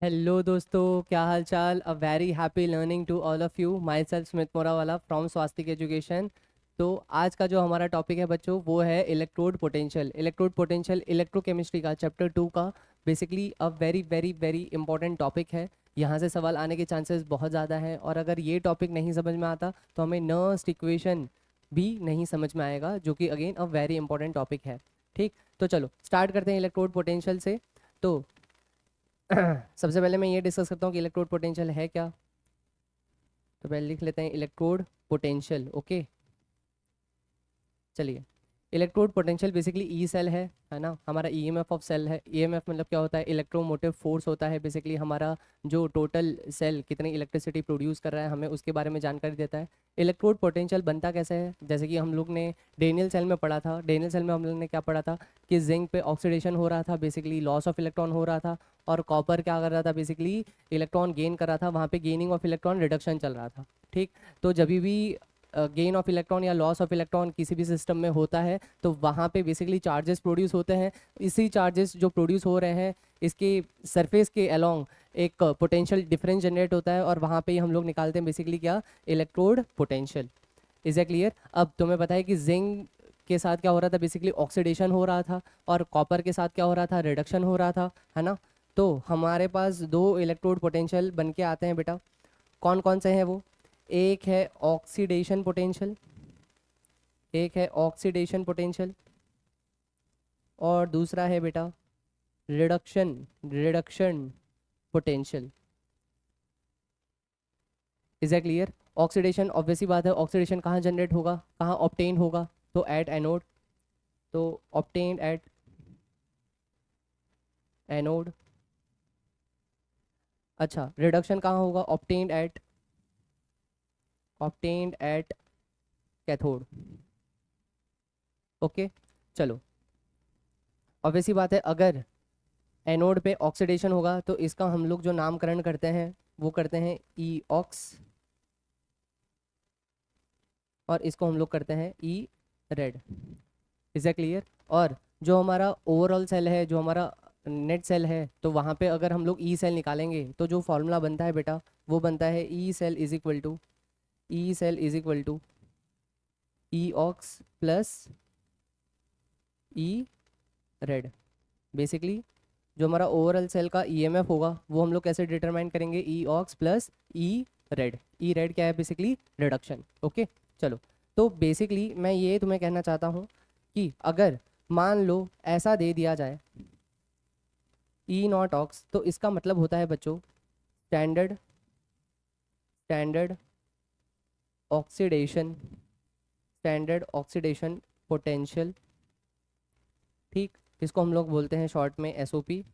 Hello दोस्तों, क्या हाल चाल। A very happy learning to all of you. Myself Smit Morawala from Swastik education. तो आज का जो हमारा टॉपिक है बच्चों, वो है electrode potential. Electrode potential electrochemistry का चैप्टर 2 का basically a very very very important topic है। यहाँ से सवाल आने के चांसेस बहुत ज़्यादा हैं, और अगर ये टॉपिक नहीं समझ में आता तो हमें नर्स्ट इक्वेशन भी नहीं समझ में आएगा, जो कि again a very important topic है। ठीक, तो चलो स्टार्ट करते हैं इलेक्ट्रोड पोटेंशियल से। तो सबसे पहले मैं ये डिस्कस करता हूँ कि इलेक्ट्रोड पोटेंशियल है क्या। तो पहले लिख लेते हैं इलेक्ट्रोड पोटेंशियल। ओके, चलिए। Electrode potential basically E cell है ना। हमारा ईएमएफ ऑफ सेल है। ईएमएफ मतलब क्या होता है? इलेक्ट्रोमोटिव फोर्स होता है। बेसिकली हमारा जो टोटल सेल कितनी इलेक्ट्रिसिटी प्रोड्यूस कर रहा है, हमें उसके बारे में जानकारी देता है। इलेक्ट्रोड पोटेंशियल बनता कैसे है? जैसे कि हम लोग ने डेनियल सेल में पढ़ा था। डेनियल सेल में हम लोग ने क्या पढ़ा था कि जिंक पे ऑक्सीडेशन हो रहा था, बेसिकली लॉस ऑफ इलेक्ट्रॉन हो रहा था। और कॉपर क्या कर रहा था? बेसिकली इलेक्ट्रॉन गेन कर रहा था। वहाँ पे गेनिंग ऑफ इलेक्ट्रॉन रिडक्शन चल रहा था। ठीक, तो जब भी गेन ऑफ इलेक्ट्रॉन या लॉस ऑफ इलेक्ट्रॉन किसी भी सिस्टम में होता है, तो वहाँ पे बेसिकली चार्जेस प्रोड्यूस होते हैं। इसी चार्जेस जो प्रोड्यूस हो रहे हैं, इसके सरफेस के अलोंग एक पोटेंशियल डिफरेंस जनरेट होता है, और वहाँ पे ही हम लोग निकालते हैं बेसिकली क्या? Electrode potential. Is a clear? अब तुम्हें पता है कि जिंक के साथ क्या हो रहा था? बेसिकली ऑक्सीडेशन हो रहा था। और कॉपर के साथ क्या हो रहा था? रिडक्शन हो रहा था, है ना। तो हमारे पास दो इलेक्ट्रोड पोटेंशियल बन के आते हैं बेटा। कौन कौन से हैं वो? एक है ऑक्सीडेशन पोटेंशियल, एक है ऑक्सीडेशन पोटेंशियल, और दूसरा है बेटा reduction reduction potential. Is a clear? Oxidation obviously बात है, ऑक्सीडेशन कहाँ जनरेट होगा, कहाँ ऑब्टेन होगा? तो एट एनोड। तो ऑब्टेन एट एनोड। अच्छा, रिडक्शन कहाँ होगा? Obtained at cathode. ओके, चलो। ऑब्वियसली बात है, अगर एनोड पे ऑक्सीडेशन होगा तो इसका हम लोग जो नामकरण करते हैं वो करते हैं ई ऑक्स, और इसको हम लोग करते हैं ई रेड। Is a clear? और जो हमारा ओवरऑल सेल है, जो हमारा नेट सेल है, तो वहाँ पे अगर हम लोग ई सेल निकालेंगे तो जो फॉर्मूला बनता है बेटा, वो बनता है E cell is equal to E ox plus E red. Basically जो हमारा ओवरऑल सेल का ईएमएफ होगा, वो हम लोग कैसे डिटरमाइन करेंगे? ई ऑक्स प्लस ई रेड। ई रेड क्या है? Basically reduction. ओके, चलो। तो बेसिकली मैं ये तुम्हें कहना चाहता हूँ कि अगर मान लो ऐसा दे दिया जाए ई नॉट ऑक्स, तो इसका मतलब होता है बच्चों standard standard oxidation standard oxidation potential. ठीक, इसको हम लोग बोलते हैं शॉर्ट में एसओपी।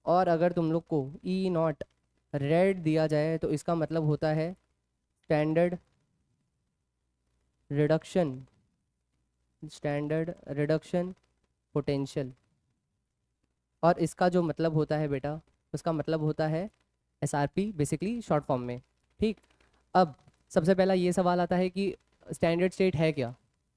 और अगर तुम लोग को ई नॉट रेड दिया जाए, तो इसका मतलब होता है standard reduction standard reduction potential. और इसका जो मतलब होता है बेटा, उसका मतलब होता है एसआरपी, बेसिकली शॉर्ट फॉर्म में। ठीक, अब सबसे पहला ये सवाल आता है कि स्टैंडर्ड स्टेट है क्या,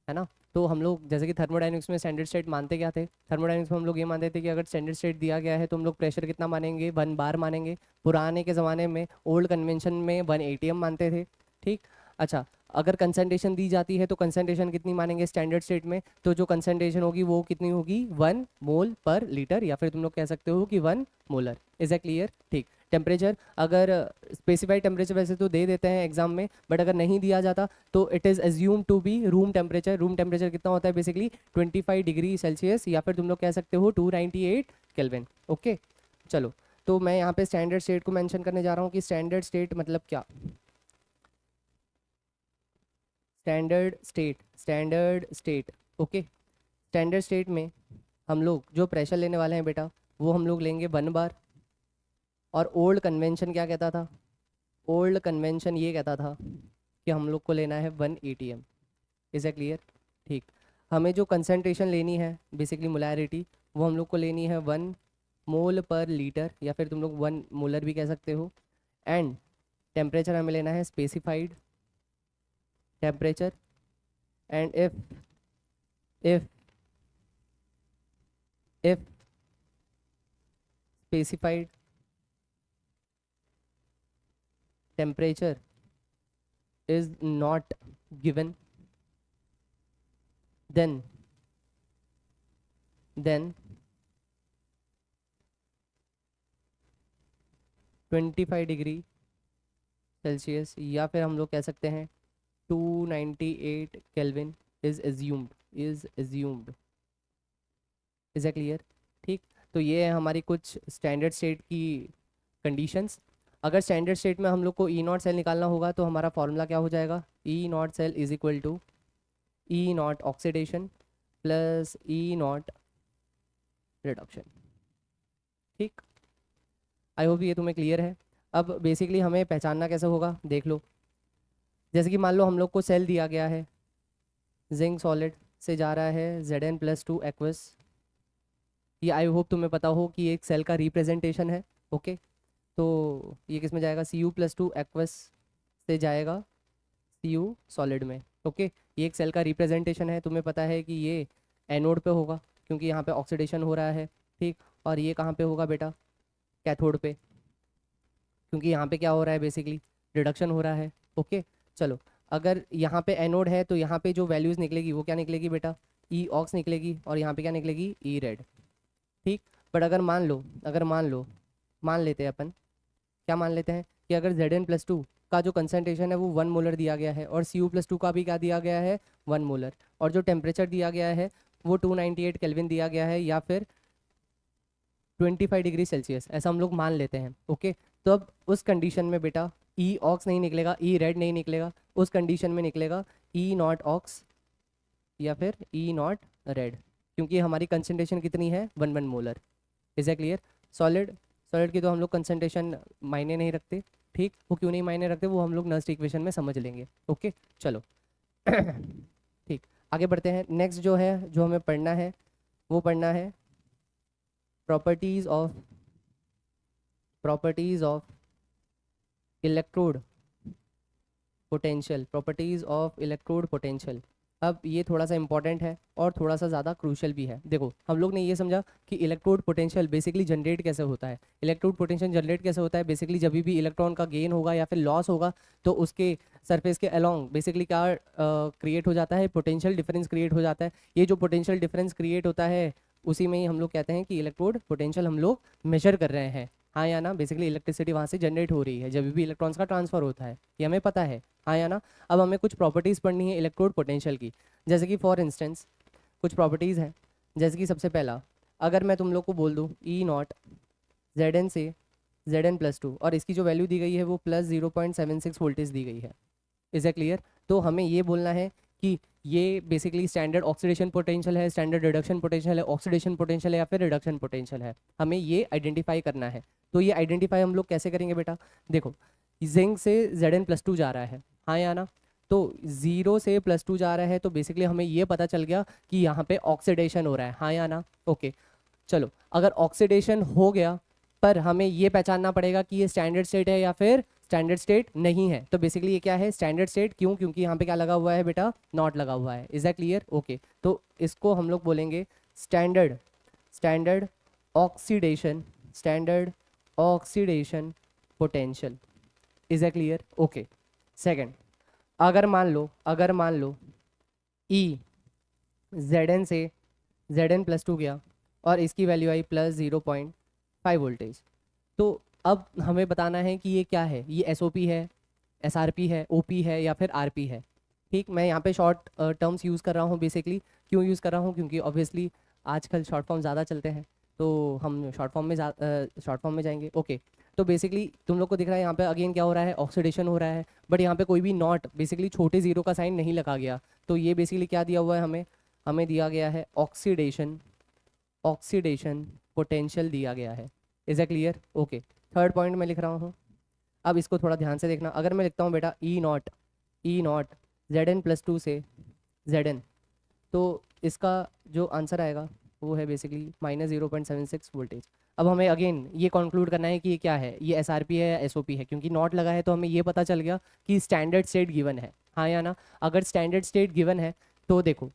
है ना। तो हम लोग जैसे कि थर्मोडायनेमिक्स में स्टैंडर्ड स्टेट मानते क्या थे? थर्मोडायनेमिक्स में हम लोग ये मानते थे कि अगर स्टैंडर्ड स्टेट दिया गया है तो हम लोग प्रेशर कितना मानेंगे? 1 बार मानेंगे। पुराने के ज़माने में ओल्ड कन्वेंशन में 1 atm मानते थे। ठीक, अच्छा। अगर कंसंट्रेशन दी जाती है तो कंसंट्रेशन कितनी मानेंगे स्टैंडर्ड स्टेट में? तो जो कंसंट्रेशन होगी वो कितनी होगी? 1 मोल/लीटर, या फिर तुम लोग कह सकते हो कि 1 मोलर। Is a clear? ठीक। टेम्परेचर, अगर स्पेसिफाइड टेम्परेचर वैसे तो दे देते हैं एग्जाम में, बट अगर नहीं दिया जाता तो it is assume to be room temperature. Room temperature कितना होता है? बेसिकली 25 डिग्री सेल्सियस, या फिर तुम लोग कह सकते हो 298 केल्विन। ओके, चलो। तो मैं यहाँ पे स्टैंडर्ड स्टेट को मेंशन करने जा रहा हूँ कि स्टैंडर्ड स्टेट मतलब क्या। Standard state. Okay, standard state में हम लोग जो प्रेशर लेने वाले हैं बेटा, वो हम लोग लेंगे 1 बार। और ओल्ड कन्वेंशन क्या कहता था? ओल्ड कन्वेंशन ये कहता था कि हम लोग को लेना है 1 atm। Is a clear? ठीक, हमें जो कंसंट्रेशन लेनी है, बेसिकली मोलैरिटी, वो हम लोग को लेनी है 1 मोल/लीटर, या फिर तुम लोग 1 मोलर भी कह सकते हो। एंड टेम्परेचर हमें लेना है specified temperature. And if if specified temperature is not given, then 25 degree Celsius, या फिर हम लोग कह सकते हैं 298 kelvin is assumed. Is a clear? ठीक, तो ये है हमारी कुछ स्टैंडर्ड स्टेट की कंडीशंस। अगर स्टैंडर्ड स्टेट में हम लोग को ई नॉट सेल निकालना होगा तो हमारा फॉर्मूला क्या हो जाएगा? E not cell is equal to E not oxidation plus E not reduction. ठीक, आई होप ये तुम्हें क्लियर है। अब बेसिकली हमें पहचानना कैसे होगा, देख लो। जैसे कि मान लो हम लोग को सेल दिया गया है, जिंक सॉलिड से जा रहा है Zn+2 एक्वस। ये आई होप तुम्हें पता हो कि एक सेल का रिप्रेजेंटेशन है। ओके, तो ये किस में जाएगा? Cu+2 एक्वस से जाएगा Cu सॉलिड में। ओके, ये एक सेल का रिप्रेजेंटेशन है। तुम्हें पता है कि ये एनोड पे होगा क्योंकि यहाँ पे ऑक्सीडेशन हो रहा है। ठीक, और ये कहाँ पे होगा बेटा? कैथोड पे, क्योंकि यहाँ पे क्या हो रहा है? बेसिकली रिडक्शन हो रहा है। ओके, चलो, अगर यहाँ पे एनोड है तो यहाँ पे जो वैल्यूज़ निकलेगी वो क्या निकलेगी बेटा? ई ऑक्स निकलेगी, और यहाँ पे क्या निकलेगी? ई रेड। ठीक, बट अगर मान लो मान लेते हैं अपन, क्या मान लेते हैं कि अगर Zn+2 का जो कंसनट्रेशन है वो 1 मोलर दिया गया है और Cu+2 का भी क्या दिया गया है? 1 मोलर, और जो टेम्परेचर दिया गया है वो 298 केल्विन दिया गया है, या फिर 25 डिग्री सेल्सियस, ऐसा हम लोग मान लेते हैं। ओके, तो अब उस कंडीशन में बेटा ई ऑक्स नहीं निकलेगा, ई रेड नहीं निकलेगा, उस कंडीशन में निकलेगा ई नॉट ऑक्स या फिर ई नॉट रेड, क्योंकि हमारी कंसनट्रेशन कितनी है? 1 molar. Is a clear? Solid की तो हम लोग कंसनट्रेशन मायने नहीं रखते। ठीक, वो क्यों नहीं मायने रखते वो हम लोग नस्ट इक्वेशन में समझ लेंगे। ओके, चलो ठीक, आगे बढ़ते हैं। नेक्स्ट जो है, जो हमें पढ़ना है वो पढ़ना है प्रॉपर्टीज ऑफ इलेक्ट्रोड पोटेंशियल। अब ये थोड़ा सा इंपॉर्टेंट है और थोड़ा सा ज़्यादा क्रूशियल भी है। देखो, हम लोग ने ये समझा कि इलेक्ट्रोड पोटेंशियल बेसिकली जनरेट कैसे होता है। इलेक्ट्रोड पोटेंशियल जनरेट कैसे होता है? बेसिकली जब भी इलेक्ट्रॉन का गेन होगा या फिर लॉस होगा तो उसके सरफेस के अलोंग बेसिकली क्या क्रिएट हो जाता है? पोटेंशियल डिफरेंस क्रिएट हो जाता है। ये जो पोटेंशियल डिफरेंस क्रिएट होता है उसी में ही हम लोग कहते हैं कि इलेक्ट्रोड पोटेंशियल हम लोग मेजर कर रहे हैं। हाँ या ना? बेसिकली इलेक्ट्रिसिटी वहाँ से जनरेट हो रही है जब भी इलेक्ट्रॉन्स का ट्रांसफर होता है, ये हमें पता है। हाँ या ना? अब हमें कुछ प्रॉपर्टीज़ पढ़नी है इलेक्ट्रोड पोटेंशियल की। जैसे कि फॉर इंस्टेंस कुछ प्रॉपर्टीज़ हैं, जैसे कि सबसे पहला, अगर मैं तुम लोग को बोल दूँ ई नॉट Zn से Zn+2 और इसकी जो वैल्यू दी गई है वो +0.76 वोल्टेज दी गई है। Is a clear? तो हमें ये बोलना है कि ये बेसिकली स्टैंडर्ड ऑक्सीडेशन पोटेंशियल है, स्टैंडर्ड रिडक्शन पोटेंशियल है, ऑक्सीडेशन पोटेंशियल है या फिर रिडक्शन पोटेंशियल है, हमें ये आइडेंटिफाई करना है। तो ये आइडेंटिफाई हम लोग कैसे करेंगे बेटा? देखो, जिंक से Zn+2 जा रहा है, हाँ या ना? तो 0 से +2 जा रहा है तो बेसिकली हमें ये पता चल गया कि यहाँ पे ऑक्सीडेशन हो रहा है, हाँ या ना? ओके, चलो, अगर ऑक्सीडेशन हो गया पर हमें ये पहचानना पड़ेगा कि ये स्टैंडर्ड स्टेट है या फिर स्टैंडर्ड स्टेट नहीं है। तो बेसिकली ये क्या है? Standard state. क्यों? क्योंकि यहाँ पे क्या लगा हुआ है बेटा? नॉट लगा हुआ है। Is that clear? ओके, तो इसको हम लोग बोलेंगे standard oxidation potential. Is that clear? Okay, second, अगर मान लो ई Zn से Zn+2 गया और इसकी वैल्यू आई +0.5 वोल्टेज, तो अब हमें बताना है कि ये क्या है? ये SOP है, SRP है, OP है या फिर RP है। ठीक, मैं यहाँ पे शॉर्ट टर्म्स यूज़ कर रहा हूँ। बेसिकली क्यों यूज़ कर रहा हूँ? क्योंकि ऑब्वियसली आजकल शॉर्ट फॉर्म ज़्यादा चलते हैं तो हम शॉर्ट फॉर्म में जाएंगे। ओके, तो बेसिकली तुम लोग को दिख रहा है यहाँ पे अगेन क्या हो रहा है? ऑक्सीडेशन हो रहा है, बट यहाँ पे कोई भी नॉट, बेसिकली छोटे जीरो का साइन नहीं लगा गया। तो ये बेसिकली क्या दिया हुआ है? हमें दिया गया है ऑक्सीडेशन पोटेंशियल दिया गया है। Is a clear? Okay, third point मैं लिख रहा हूँ। अब इसको थोड़ा ध्यान से देखना। अगर मैं लिखता हूँ बेटा ई नॉट Zn+2 से Zn, तो इसका जो आंसर आएगा वो है बेसिकली -0.76 वोल्टेज। अब हमें अगेन ये कंक्लूड करना है कि ये क्या है? ये SRP है या SOP है? क्योंकि नॉट लगा है तो हमें ये पता चल गया कि स्टैंडर्ड स्टेट गिवन है, हाँ या ना? अगर स्टैंडर्ड स्टेट गिवन है तो देखो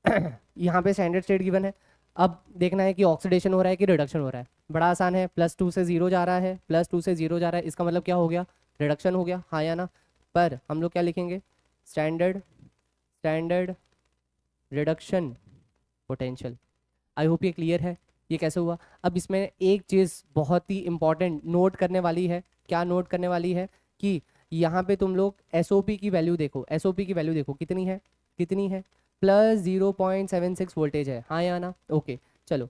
यहाँ पे स्टैंडर्ड स्टेट गिवन है। अब देखना है कि ऑक्सीडेशन हो रहा है कि रिडक्शन हो रहा है। बड़ा आसान है, +2 से 0 जा रहा है, +2 से 0 जा रहा है, इसका मतलब क्या हो गया? रिडक्शन हो गया, हाँ या ना। पर हम लोग क्या लिखेंगे, standard reduction potential. I hope ये क्लियर है, ये कैसे हुआ। अब इसमें एक चीज़ बहुत ही इंपॉर्टेंट नोट करने वाली है, क्या नोट करने वाली है कि यहाँ पे तुम लोग एसओपी की वैल्यू देखो, एसओपी की वैल्यू देखो कितनी है, कितनी है, +0.76 वोल्टेज है, हाँ या ना। ओके चलो,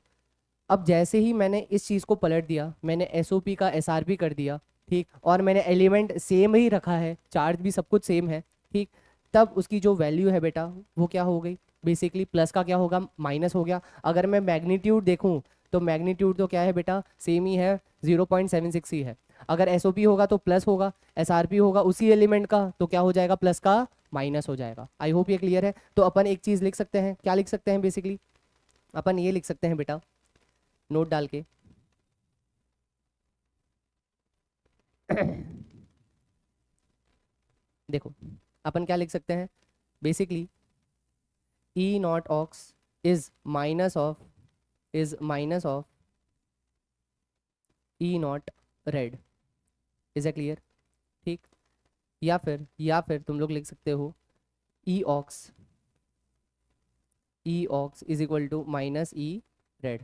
अब जैसे ही मैंने इस चीज़ को पलट दिया, मैंने एसओपी का एसआरपी कर दिया, ठीक, और मैंने एलिमेंट सेम ही रखा है, चार्ज भी सब कुछ सेम है, ठीक, तब उसकी जो वैल्यू है बेटा वो क्या हो गई, बेसिकली प्लस का क्या होगा, माइनस हो गया। अगर मैं मैग्नीट्यूड देखूं तो मैग्नीट्यूड तो क्या है बेटा, सेम ही है, 0.76 ही है। अगर एसओपी होगा तो प्लस होगा, एसआरपी होगा उसी एलिमेंट का तो क्या हो जाएगा, प्लस का माइनस हो जाएगा। आई होप ये क्लियर है। तो अपन एक चीज़ लिख सकते हैं, क्या लिख सकते हैं, बेसिकली अपन ये लिख सकते हैं बेटा, नोट डाल के देखो अपन क्या लिख सकते हैं, basically E not ox is minus of E not red. Is a clear, ठीक। या फिर तुम लोग लिख सकते हो E ox is equal to minus E red.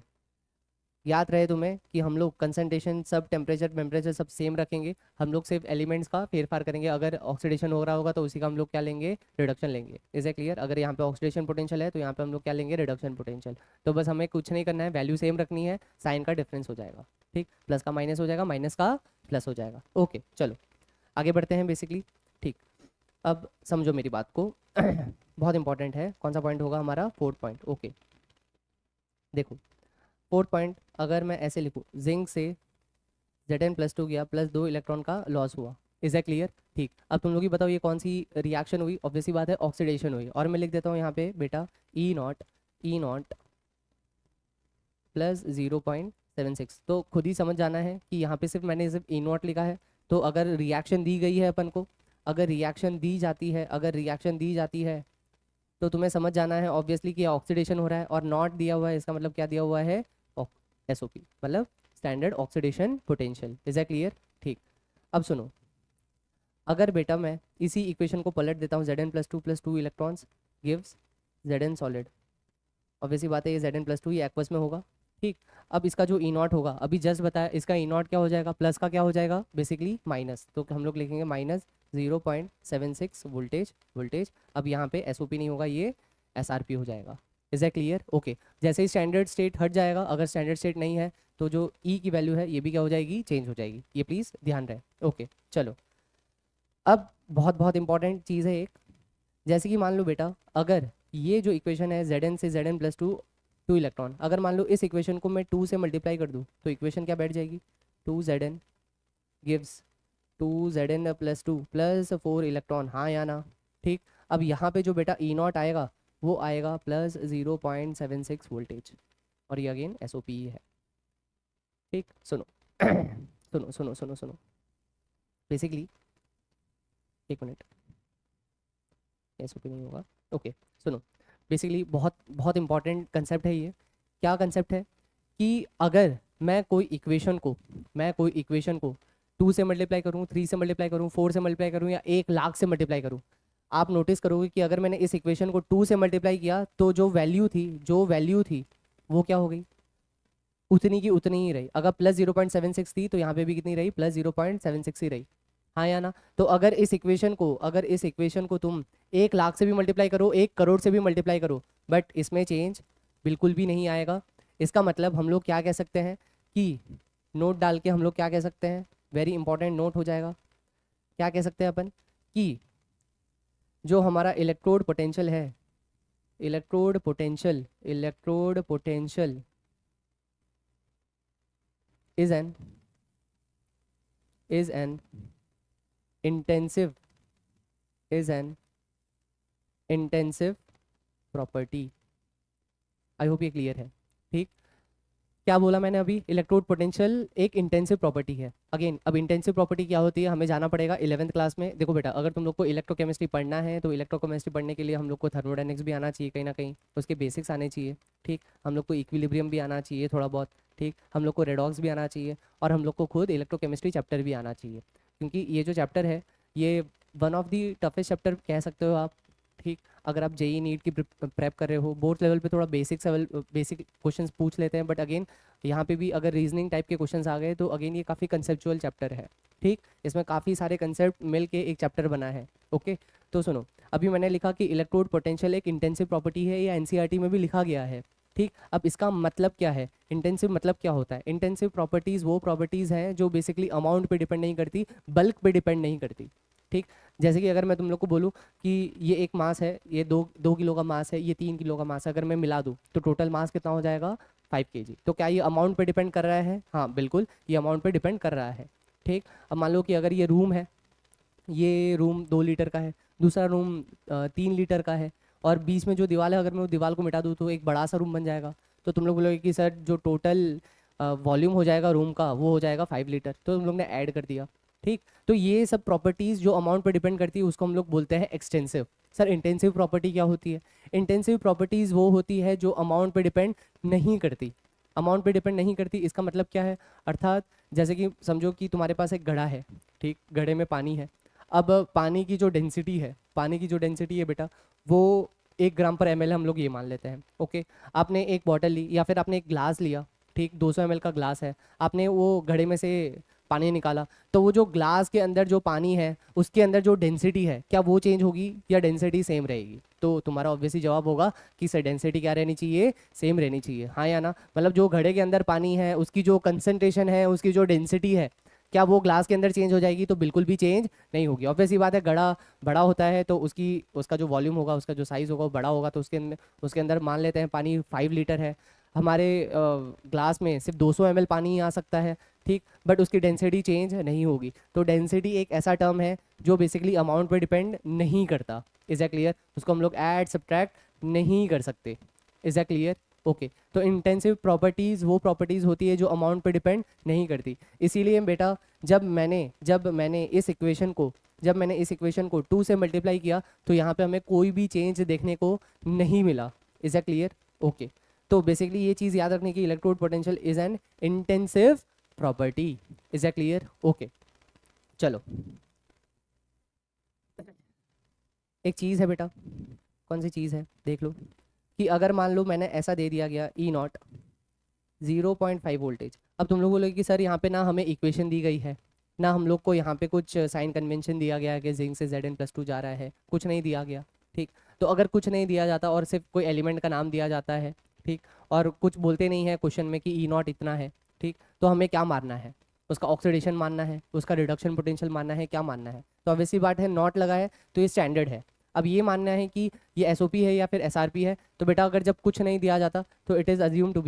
याद रहे तुम्हें कि हम लोग कंसंट्रेशन सब टेम्परेचर सब सेम रखेंगे, हम लोग सिर्फ एलिमेंट्स का फेरफार करेंगे। अगर ऑक्सीडेशन हो रहा होगा तो उसी का हम लोग क्या लेंगे, रिडक्शन लेंगे। Is a clear. अगर यहाँ पे ऑक्सीडेशन पोटेंशियल है तो यहाँ पे हम लोग क्या लेंगे, रिडक्शन पोटेंशियल। तो बस हमें कुछ नहीं करना है, वैल्यू सेम रखनी है, साइन का डिफरेंस हो जाएगा, ठीक, प्लस का माइनस हो जाएगा, माइनस का प्लस हो जाएगा। ओके चलो आगे बढ़ते हैं बेसिकली, ठीक। अब समझो मेरी बात को बहुत इंपॉर्टेंट है, कौन सा पॉइंट होगा हमारा, 4th पॉइंट। ओके देखो 4th पॉइंट अगर मैं ऐसे लिखूँ, जिंक से Zn+2 गया, +2 इलेक्ट्रॉन का लॉस हुआ। इज ए क्लियर, ठीक। अब तुम लोग ही बताओ ये कौन सी रिएक्शन हुई, ऑब्वियसली बात है ऑक्सीडेशन हुई। और मैं लिख देता हूँ यहाँ पे बेटा ई नॉट +0.76। तो खुद ही समझ जाना है कि यहाँ पे सिर्फ मैंने सिर्फ ई नॉट लिखा है। तो अगर रिएक्शन दी गई है अपन को, अगर रिएक्शन दी जाती है तो तुम्हें समझ जाना है ऑब्वियसली कि ऑक्सीडेशन हो रहा है, और नॉट दिया हुआ है इसका मतलब क्या दिया हुआ है, एसओपी मतलब standard oxidation potential. Is a clear, ठीक। अब सुनो, अगर बेटा मैं इसी इक्वेशन को पलट देता हूँ, Zn+2 electrons gives Zn solid, obviously बात है ये Zn+2 ये एक्वस में होगा, ठीक। अब इसका जो ई नॉट होगा, अभी जस्ट बताया, इसका ई नॉट क्या हो जाएगा, प्लस का क्या हो जाएगा, बेसिकली माइनस। तो हम लोग लिखेंगे -0.76 वोल्टेज। अब यहाँ पे एसओपी नहीं होगा, ये एसआरपी हो जाएगा। Is a clear, okay. जैसे ही स्टैंडर्ड स्टेट हट जाएगा, अगर स्टैंडर्ड स्टेट नहीं है तो जो ई की वैल्यू है ये भी क्या हो जाएगी, चेंज हो जाएगी। ये प्लीज़ ध्यान रहे, ओके चलो। अब बहुत बहुत इंपॉर्टेंट चीज़ है एक, जैसे कि मान लो बेटा, अगर ये जो इक्वेशन है Zn से Zn+2 2 इलेक्ट्रॉन, अगर मान लो इस इक्वेशन को मैं 2 से मल्टीप्लाई कर दूँ तो इक्वेशन क्या बैठ जाएगी, 2Zn गिव्स 2Zn+2 +4 इलेक्ट्रॉन, हाँ या ना, ठीक। अब यहाँ पे जो बेटा ई नॉट आएगा वो आएगा +0.76 वोल्टेज, और ये अगेन एसओपी है, ठीक। सुनो सुनो सुनो सुनो सुनो, बेसिकली एक मिनट, एसओपी नहीं होगा, ओके सुनो। बेसिकली बहुत बहुत इंपॉर्टेंट कंसेप्ट है ये। क्या कंसेप्ट है कि अगर मैं कोई इक्वेशन को 2 से मल्टीप्लाई करूँ, 3 से मल्टीप्लाई करूँ, 4 से मल्टीप्लाई करूँ, या 1,00,000 से मल्टीप्लाई करूँ, आप नोटिस करोगे कि अगर मैंने इस इक्वेशन को 2 से मल्टीप्लाई किया तो जो वैल्यू थी वो क्या हो गई, उतनी की उतनी ही रही। अगर +0.76 थी तो यहाँ पे भी कितनी रही, +0.76 ही रही, हाँ या ना। तो अगर इस इक्वेशन को तुम 1,00,000 से भी मल्टीप्लाई करो, 1 करोड़ से भी मल्टीप्लाई करो, बट इसमें चेंज बिल्कुल भी नहीं आएगा। इसका मतलब हम लोग क्या कह सकते हैं कि नोट डाल के हम लोग क्या कह सकते हैं, वेरी इंपॉर्टेंट नोट हो जाएगा। क्या कह सकते हैं अपन कि जो हमारा electrode potential is an intensive property. I hope ये क्लियर है, ठीक। क्या बोला मैंने अभी, इलेक्ट्रोड पोटेंशियल एक इंटेंसिव प्रॉपर्टी है। अगेन अब इंटेंसिव प्रॉपर्टी क्या होती है हमें जाना पड़ेगा 11th क्लास में। देखो बेटा, अगर तुम लोग को इलेक्ट्रोकेमिस्ट्री पढ़ना है तो इलेक्ट्रोकेमिस्ट्री पढ़ने के लिए हम लोग को थर्मोडायनेमिक्स भी आना चाहिए, कहीं ना कहीं उसके बेसिक्स आने चाहिए, ठीक। हम लोग को इक्विलिब्रियम भी आना चाहिए थोड़ा बहुत, ठीक। हम लोग को रेडॉक्स भी आना चाहिए, और हम लोग को खुद इलेक्ट्रोकेमिस्ट्री चैप्टर भी आना चाहिए, क्योंकि ये जो चैप्टर है ये one of the toughest chapter कह सकते हो आप, ठीक। अगर आप जेई नीट की प्रेप कर रहे हो, बोर्ड लेवल पे थोड़ा बेसिक क्वेश्चंस पूछ लेते हैं, बट अगेन यहाँ पे भी अगर रीजनिंग टाइप के क्वेश्चंस आ गए तो अगेन ये काफ़ी कंसेप्चुअल चैप्टर है, ठीक। इसमें काफ़ी सारे कंसेप्ट मिल के एक चैप्टर बना है, ओके। तो सुनो, अभी मैंने लिखा कि इलेक्ट्रोड पोटेंशियल एक इंटेंसिव प्रॉपर्टी है, या एनसीईआरटी में भी लिखा गया है, ठीक। अब इसका मतलब क्या है, इंटेंसिव मतलब क्या होता है? इंटेंसिव प्रॉपर्टीज़ वो प्रॉपर्टीज़ हैं जो बेसिकली अमाउंट पे डिपेंड नहीं करती, बल्क पे डिपेंड नहीं करती, ठीक। जैसे कि अगर मैं तुम लोग को बोलूँ कि ये एक मास है, ये 2 किलो का मास है, ये 3 किलो का मास है, अगर मैं मिला दूँ तो टोटल मास कितना हो जाएगा? 5 kg। तो क्या ये अमाउंट पे डिपेंड कर रहा है? हाँ बिल्कुल, ये अमाउंट पे डिपेंड कर रहा है, ठीक। अब मान लो कि अगर ये रूम है, ये रूम 2 लीटर का है, दूसरा रूम 3 लीटर का है, और बीच में जो दीवार है, अगर मैं वो दीवार को मिटा दूँ तो एक बड़ा सा रूम बन जाएगा। तो तुम लोग बोलोगे कि सर जो टोटल वॉल्यूम हो जाएगा रूम का वो हो जाएगा 5 लीटर, तो तुम लोग ने ऐड कर दिया, ठीक। तो ये सब प्रॉपर्टीज़ जो अमाउंट पर डिपेंड करती है उसको हम लोग बोलते हैं एक्सटेंसिव। सर इंटेंसिव प्रॉपर्टी क्या होती है? इंटेंसिव प्रॉपर्टीज़ वो होती है जो अमाउंट पे डिपेंड नहीं करती। अमाउंट पे डिपेंड नहीं करती इसका मतलब क्या है? अर्थात जैसे कि समझो कि तुम्हारे पास एक घड़ा है, ठीक, घड़े में पानी है। अब पानी की जो डेंसिटी है, पानी की जो डेंसिटी है बेटा, वो 1 ग्राम/ml हम लोग ये मान लेते हैं, ओके। आपने एक बॉटल ली या फिर आपने एक ग्लास लिया, ठीक, 200 ml का ग्लास है, आपने वो घड़े में से पानी निकाला, तो वो जो ग्लास के अंदर जो पानी है उसके अंदर जो डेंसिटी है क्या वो चेंज होगी या डेंसिटी सेम रहेगी? तो तुम्हारा ऑब्वियसली जवाब होगा कि सर डेंसिटी क्या रहनी चाहिए? सेम रहनी चाहिए, हाँ या ना? मतलब जो घड़े के अंदर पानी है उसकी जो कंसंट्रेशन है, उसकी जो डेंसिटी है, क्या वो ग्लास के अंदर चेंज हो जाएगी? तो बिल्कुल भी चेंज नहीं होगी। ऑब्वियसली बात है, घड़ा बड़ा होता है तो उसका जो वॉल्यूम होगा, उसका जो साइज़ होगा वो बड़ा होगा, तो उसके अंदर मान लेते हैं पानी 5 लीटर है। हमारे ग्लास में सिर्फ 200 ml पानी ही आ सकता है, ठीक, बट उसकी डेंसिटी चेंज नहीं होगी। तो डेंसिटी एक ऐसा टर्म है जो बेसिकली अमाउंट पे डिपेंड नहीं करता। Is that clear? उसको हम लोग ऐड सब्ट्रैक्ट नहीं कर सकते। Is that clear? ओके। तो इंटेंसिव प्रॉपर्टीज़ वो प्रॉपर्टीज़ होती है जो अमाउंट पे डिपेंड नहीं करती। इसीलिए बेटा जब मैंने इस इक्वेशन को 2 से मल्टीप्लाई किया तो यहाँ पे हमें कोई भी चेंज देखने को नहीं मिला। Is that clear? ओके। तो बेसिकली ये चीज़ याद रखने की, electrode potential is an intensive property. Is that clear? Okay. चलो, एक चीज़ है बेटा, कौन सी चीज़ है देख लो, कि अगर मान लो मैंने ऐसा दे दिया गया E0 0.5 वोल्टेज। अब तुम लोग बोलोगे कि सर यहाँ पे ना हमें इक्वेशन दी गई है, ना हम लोग को यहाँ पे कुछ साइन कन्वेंशन दिया गया है कि जिंक से Zn+2 जा रहा है, कुछ नहीं दिया गया, ठीक। तो अगर कुछ नहीं दिया जाता और सिर्फ कोई एलिमेंट का नाम दिया जाता है, ठीक, और कुछ बोलते नहीं है क्वेश्चन में कि E0 इतना है, ठीक, तो हमें क्या मानना है? उसका ऑक्सीडेशन मानना है, उसका रिडक्शन पोटेंशियल मानना है, क्या मानना है? तो ऑब्वियसली बात है, नॉट लगा है तो ये स्टैंडर्ड है। अब ये मानना है कि ये एसओपी है या फिर एसआरपी है, तो बेटा अगर जब कुछ नहीं दिया जाता तो it is assume to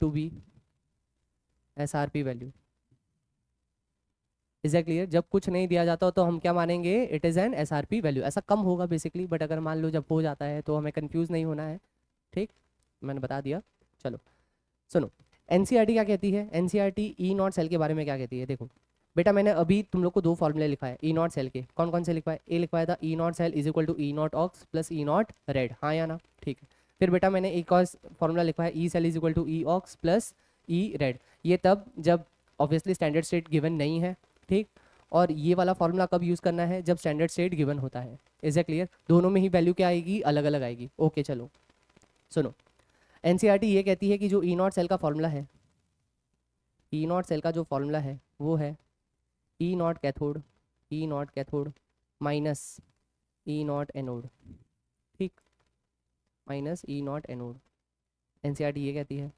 be SRP value. Is that clear? जब कुछ नहीं दिया जाता तो हम क्या मानेंगे? It is an SRP value. ऐसा कम होगा बेसिकली, बट अगर मान लो जब हो जाता है तो हमें कंफ्यूज नहीं होना है, ठीक, मैंने बता दिया। चलो सुनो, एनसीईआरटी क्या कहती है? एनसीईआरटी E0 सेल के बारे में क्या कहती है? देखो बेटा, मैंने अभी तुम लोग को 2 फॉर्मूले लिखा है E0 सेल के। कौन कौन से लिखवाए? ए लिखवाया था E0 cell is equal to E0 ox plus E0 red, हाँ या ना? ठीक है। फिर बेटा मैंने एक और फॉर्मूला लिखवाया E cell is equal to E ox plus E red. ये तब जब ऑब्वियसली स्टैंडर्ड स्टेट गिवन नहीं है, ठीक। और ये वाला फॉर्मूला कब यूज़ करना है? जब स्टैंडर्ड स्टेट गिवन होता है। Is a clear? दोनों में ही वैल्यू क्या आएगी? अलग अलग आएगी। ओके चलो सुनो, एनसीईआरटी ये कहती है कि जो E0 सेल का फॉर्मूला है, E0 सेल का जो फॉर्मूला है वो है E0 cathode minus E0 anode, ठीक, माइनस E0 एनोड। एनसीईआरटी ये कहती है।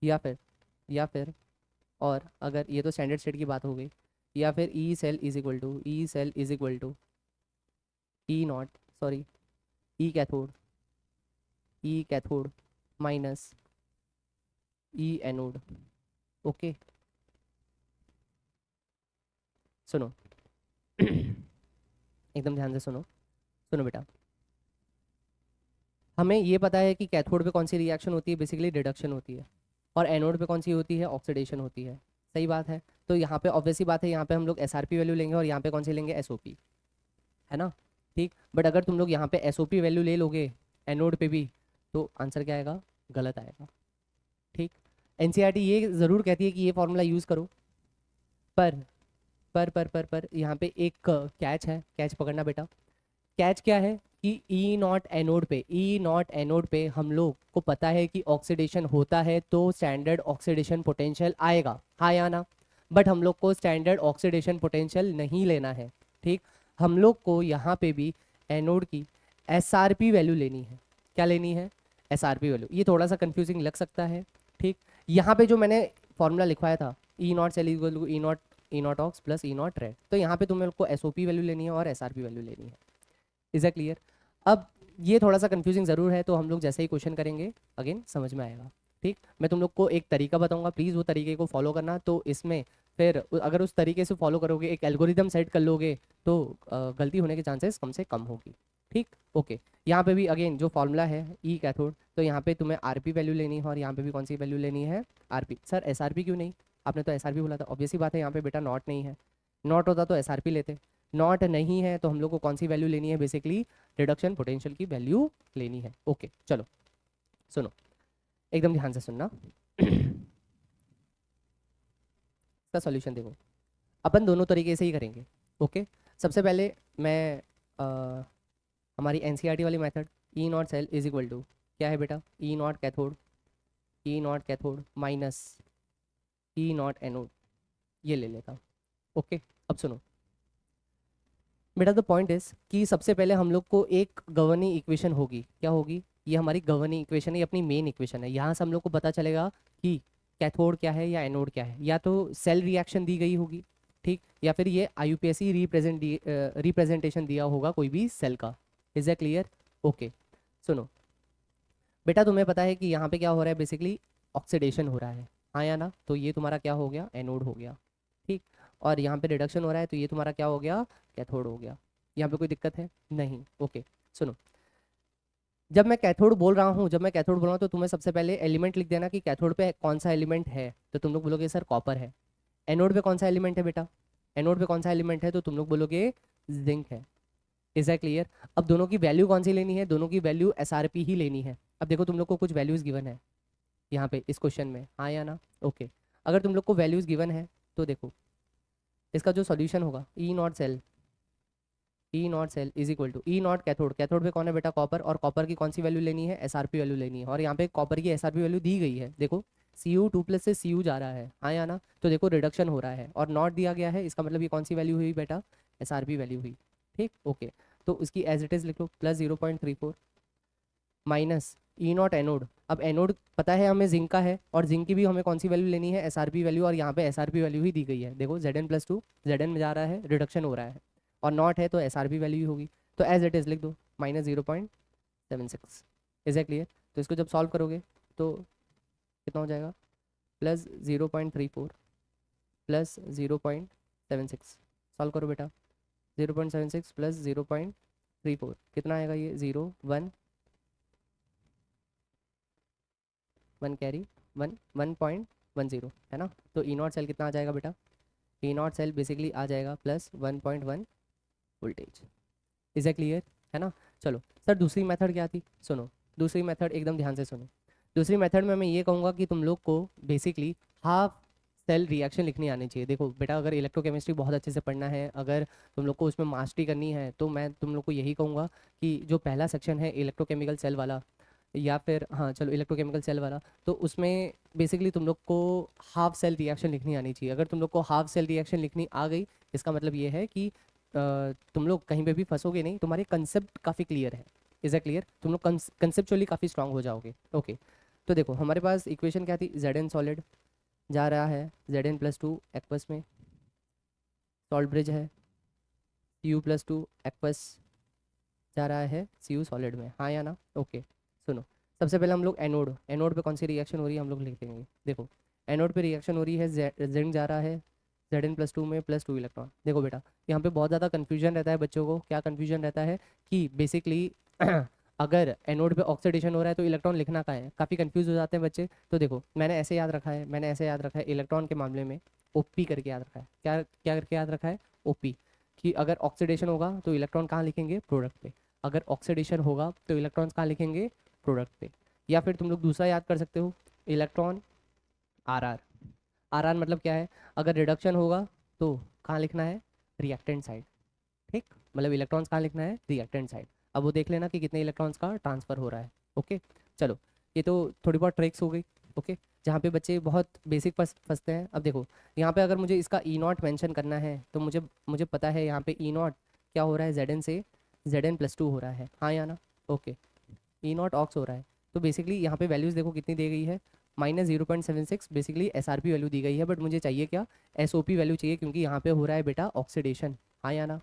या फिर और अगर ये तो स्टैंडर्ड स्टेट की बात हो गई, या फिर E cell is equal to E0 sorry E cathode minus E anode. Okay सुनो एकदम ध्यान से सुनो। सुनो बेटा, हमें ये पता है कि कैथोड पे कौन सी रिएक्शन होती है? बेसिकली रिडक्शन होती है। और एनोड पे कौन सी होती है? ऑक्सीडेशन होती है। सही बात है। तो यहाँ पे ऑब्वियसली बात है, यहाँ पे हम लोग एसआरपी वैल्यू लेंगे और यहाँ पे कौन सी लेंगे? एसओपी, है ना? ठीक। बट अगर तुम लोग यहाँ पे एसओपी वैल्यू ले लोगे एनोड पे भी, तो आंसर क्या आएगा? गलत आएगा, ठीक। एनसीईआरटी ये ज़रूर कहती है कि ये फॉर्मूला यूज़ करो, पर यहाँ पे एक कैच है, कैच पकड़ना बेटा। कैच क्या है कि ई नॉट एनोड पे, ई नॉट एनोड पे हम लोग को पता है कि ऑक्सीडेशन होता है तो स्टैंडर्ड ऑक्सीडेशन पोटेंशियल आएगा, हाँ या ना। बट हम लोग को स्टैंडर्ड ऑक्सीडेशन पोटेंशियल नहीं लेना है, ठीक। हम लोग को यहाँ पे भी एनोड की एसआरपी वैल्यू लेनी है। क्या लेनी है? SRP value. ये थोड़ा सा कंफ्यूजिंग लग सकता है, ठीक। यहाँ पे जो मैंने फॉर्मूला लिखवाया था, E not cell equal to E not ox plus E not red, तो यहाँ पे तुम्हें लोग को एसओपी वैल्यू लेनी है और एसआरपी वैल्यू लेनी है। Is a clear? अब ये थोड़ा सा कंफ्यूजिंग ज़रूर है, तो हम लोग जैसे ही क्वेश्चन करेंगे अगेन समझ में आएगा, ठीक। मैं तुम लोग को एक तरीका बताऊंगा, प्लीज़ वो तरीके को फॉलो करना। तो इसमें फिर अगर उस तरीके से फॉलो करोगे, एक एल्गोरिदम सेट कर लोगे, तो गलती होने के चांसेस कम से कम होगी, ठीक। ओके, यहाँ पे भी अगेन जो फॉर्मूला है ई कैथोड, तो यहाँ पे तुम्हें आरपी वैल्यू लेनी है और यहाँ पे भी कौन सी वैल्यू लेनी है? आरपी। सर एसआरपी क्यों नहीं? आपने तो एसआरपी बोला था। ऑब्वियस ही बात है, यहाँ पे बेटा नॉट नहीं है, नॉट होता तो एसआरपी लेते। नॉट नहीं है तो हम लोग को कौन सी वैल्यू लेनी है? बेसिकली रिडक्शन पोटेंशियल की वैल्यू लेनी है। ओके चलो सुनो, एकदम ध्यान से सुनना। इसका सॉल्यूशन देखो, अपन दोनों तरीके से ही करेंगे। ओके, सबसे पहले मैं हमारी एनसीईआरटी वाली method, E not cell is equal to क्या है बेटा? E not cathode, E not cathode minus E not anode, ये ले लेता हूँ। ओके, अब सुनो बेटा, द पॉइंट इज कि सबसे पहले हम लोग को एक गवर्निंग इक्वेशन होगी। क्या होगी? ये हमारी गवर्निंग इक्वेशन है, ये अपनी मेन इक्वेशन है। यहाँ से हम लोग को पता चलेगा कि कैथोड क्या है या एनोड क्या है। या तो सेल रिएक्शन दी गई होगी, ठीक, या फिर ये आईयूपीएसी रिप्रेजेंटेशन दिया होगा कोई भी सेल का। Is a clear? ओके सुनो बेटा, तुम्हें पता है कि यहाँ पे क्या हो रहा है? बेसिकली ऑक्सीडेशन हो रहा है, हाँ या ना। तो ये तुम्हारा क्या हो गया? एनोड हो गया, ठीक। और यहाँ पे रिडक्शन हो रहा है, तो ये तुम्हारा क्या हो गया? कैथोड हो गया। यहाँ पे कोई दिक्कत है? नहीं। ओके सुनो, जब मैं कैथोड बोल रहा हूँ, जब मैं कैथोड बोल रहा हूँ, तो तुम्हें सबसे पहले एलिमेंट लिख देना कि कैथोड पे कौन सा एलिमेंट है। तो तुम लोग बोलोगे सर कॉपर है। एनोड पे कौन सा एलिमेंट है बेटा? एनोड पे कौन सा एलिमेंट है? तो तुम लोग बोलोगे जिंक है। Is that clear? अब दोनों की वैल्यू कौन सी लेनी है? दोनों की वैल्यू एसआरपी ही लेनी है। अब देखो तुम लोग को कुछ वैल्यूज गिवन है यहाँ पे इस क्वेश्चन में, हाँ या ना। ओके, अगर तुम लोग को वैल्यूज गिवन है तो देखो इसका जो सॉल्यूशन होगा, E not cell, E not cell is equal to E not cathode. Cathode पे कौन है बेटा? कॉपर। और कॉपर की कौन सी वैल्यू लेनी है? एसआरपी वैल्यू लेनी है। और यहाँ पे कॉपर की एसआरपी वैल्यू दी गई है, देखो Cu2+ से Cu जा रहा है, हाँ या ना। तो देखो रिडक्शन हो रहा है और नॉट दिया गया है, इसका मतलब ये कौन सी वैल्यू हुई बेटा? एसआरपी वैल्यू हुई, ठीक। ओके, तो उसकी एज इट इज लिख लो, +0.34 माइनस ई नॉट एनोड। अब एनोड पता है हमें जिंक का है, और जिंक की भी हमें कौन सी वैल्यू लेनी है? SRP value. और यहाँ पे एसआरपी वैल्यू ही दी गई है, देखो Zn+2, Zn में जा रहा है, रिडक्शन हो रहा है, और नॉट है तो एसआरपी वैल्यू ही होगी। तो एज इट इज लिख दो, -0.76। Is a clear? तो इसको जब सॉल्व करोगे तो कितना हो जाएगा? +0.34 +0.76। सॉल्व करो बेटा, 0.76 +0.34 कितना आएगा? ये 0 1 1 कैरी 1 1.10 है ना। तो ई नॉट सेल कितना आ जाएगा बेटा? ई नॉट सेल बेसिकली आ जाएगा +1.1 वोल्टेज। Is a clear? है ना। चलो सर दूसरी मेथड क्या थी? सुनो, दूसरी मेथड एकदम ध्यान से सुनो। दूसरी मेथड में मैं ये कहूँगा कि तुम लोग को बेसिकली हाफ सेल रिएक्शन लिखनी आनी चाहिए। देखो बेटा, अगर इलेक्ट्रोकेमिस्ट्री बहुत अच्छे से पढ़ना है, अगर तुम लोग को उसमें मास्टरी करनी है, तो मैं तुम लोग को यही कहूँगा कि जो पहला सेक्शन है इलेक्ट्रोकेमिकल सेल वाला, या फिर हाँ चलो इलेक्ट्रोकेमिकल सेल वाला, तो उसमें बेसिकली तुम लोग को हाफ सेल रिएक्शन लिखनी आनी चाहिए। अगर तुम लोग को हाफ सेल रिएक्शन लिखनी आ गई, इसका मतलब ये है कि तुम लोग कहीं पे भी फंसोगे नहीं, तुम्हारे कंसेप्ट काफ़ी क्लियर है। Is a clear? तुम लोग कंसेप्चुअली काफ़ी स्ट्रांग हो जाओगे। ओके, तो देखो हमारे पास इक्वेशन क्या थी? Zn सॉलिड जा रहा है Zn+2 एक्वस में, सॉल्ट ब्रिज है, Cu+2 एक्वस जा रहा है Cu सॉलिड में, हाँ या ना। ओके सुनो, सबसे पहले हम लोग एनोड, एनोड पे कौन सी रिएक्शन हो रही है हम लोग लिख देंगे। देखो एनोड पे रिएक्शन हो रही है, जिंक जा रहा है Zn+2 में +2 इलेक्ट्रॉन। देखो बेटा, यहाँ पे बहुत ज़्यादा कन्फ्यूजन रहता है बच्चों को। क्या कन्फ्यूजन रहता है कि बेसिकली अगर एनोड पे ऑक्सीडेशन हो रहा है तो इलेक्ट्रॉन लिखना कहाँ है, काफ़ी कंफ्यूज हो जाते हैं बच्चे। तो देखो मैंने ऐसे याद रखा है, मैंने ऐसे याद रखा है, इलेक्ट्रॉन के मामले में ओपी करके याद रखा है। क्या क्या करके याद रखा है? ओपी। कि अगर ऑक्सीडेशन होगा तो इलेक्ट्रॉन कहाँ लिखेंगे? प्रोडक्ट पे। अगर ऑक्सीडेशन होगा तो इलेक्ट्रॉन्स कहाँ लिखेंगे? प्रोडक्ट पे। या फिर तुम लोग दूसरा याद कर सकते हो, electron R R. R R मतलब क्या है, अगर रिडक्शन होगा तो कहाँ लिखना है, रिएक्टेंट साइड। ठीक, मतलब इलेक्ट्रॉन्स कहाँ लिखना है, रिएक्टेंट साइड। अब वो देख लेना कि कितने इलेक्ट्रॉन्स का ट्रांसफर हो रहा है। ओके, चलो, ये तो थोड़ी बहुत ट्रिक्स हो गई। ओके, जहाँ पे बच्चे बहुत बेसिक फंसते हैं। अब देखो, यहाँ पे अगर मुझे इसका ई नॉट मैंशन करना है तो मुझे मुझे पता है यहाँ पे ई नॉट क्या हो रहा है, जेड एन से जेड एन प्लस टू हो रहा है, हाँ या ना। ओके, ई नॉट ऑक्स हो रहा है। तो बेसिकली यहाँ पे वैल्यूज़ देखो कितनी दी गई है, -0.76 basically S R P value दी गई है। बट मुझे चाहिए क्या, एस ओ पी वैल्यू चाहिए, क्योंकि यहाँ पे हो रहा है बेटा ऑक्सीडेशन, हाँ या ना।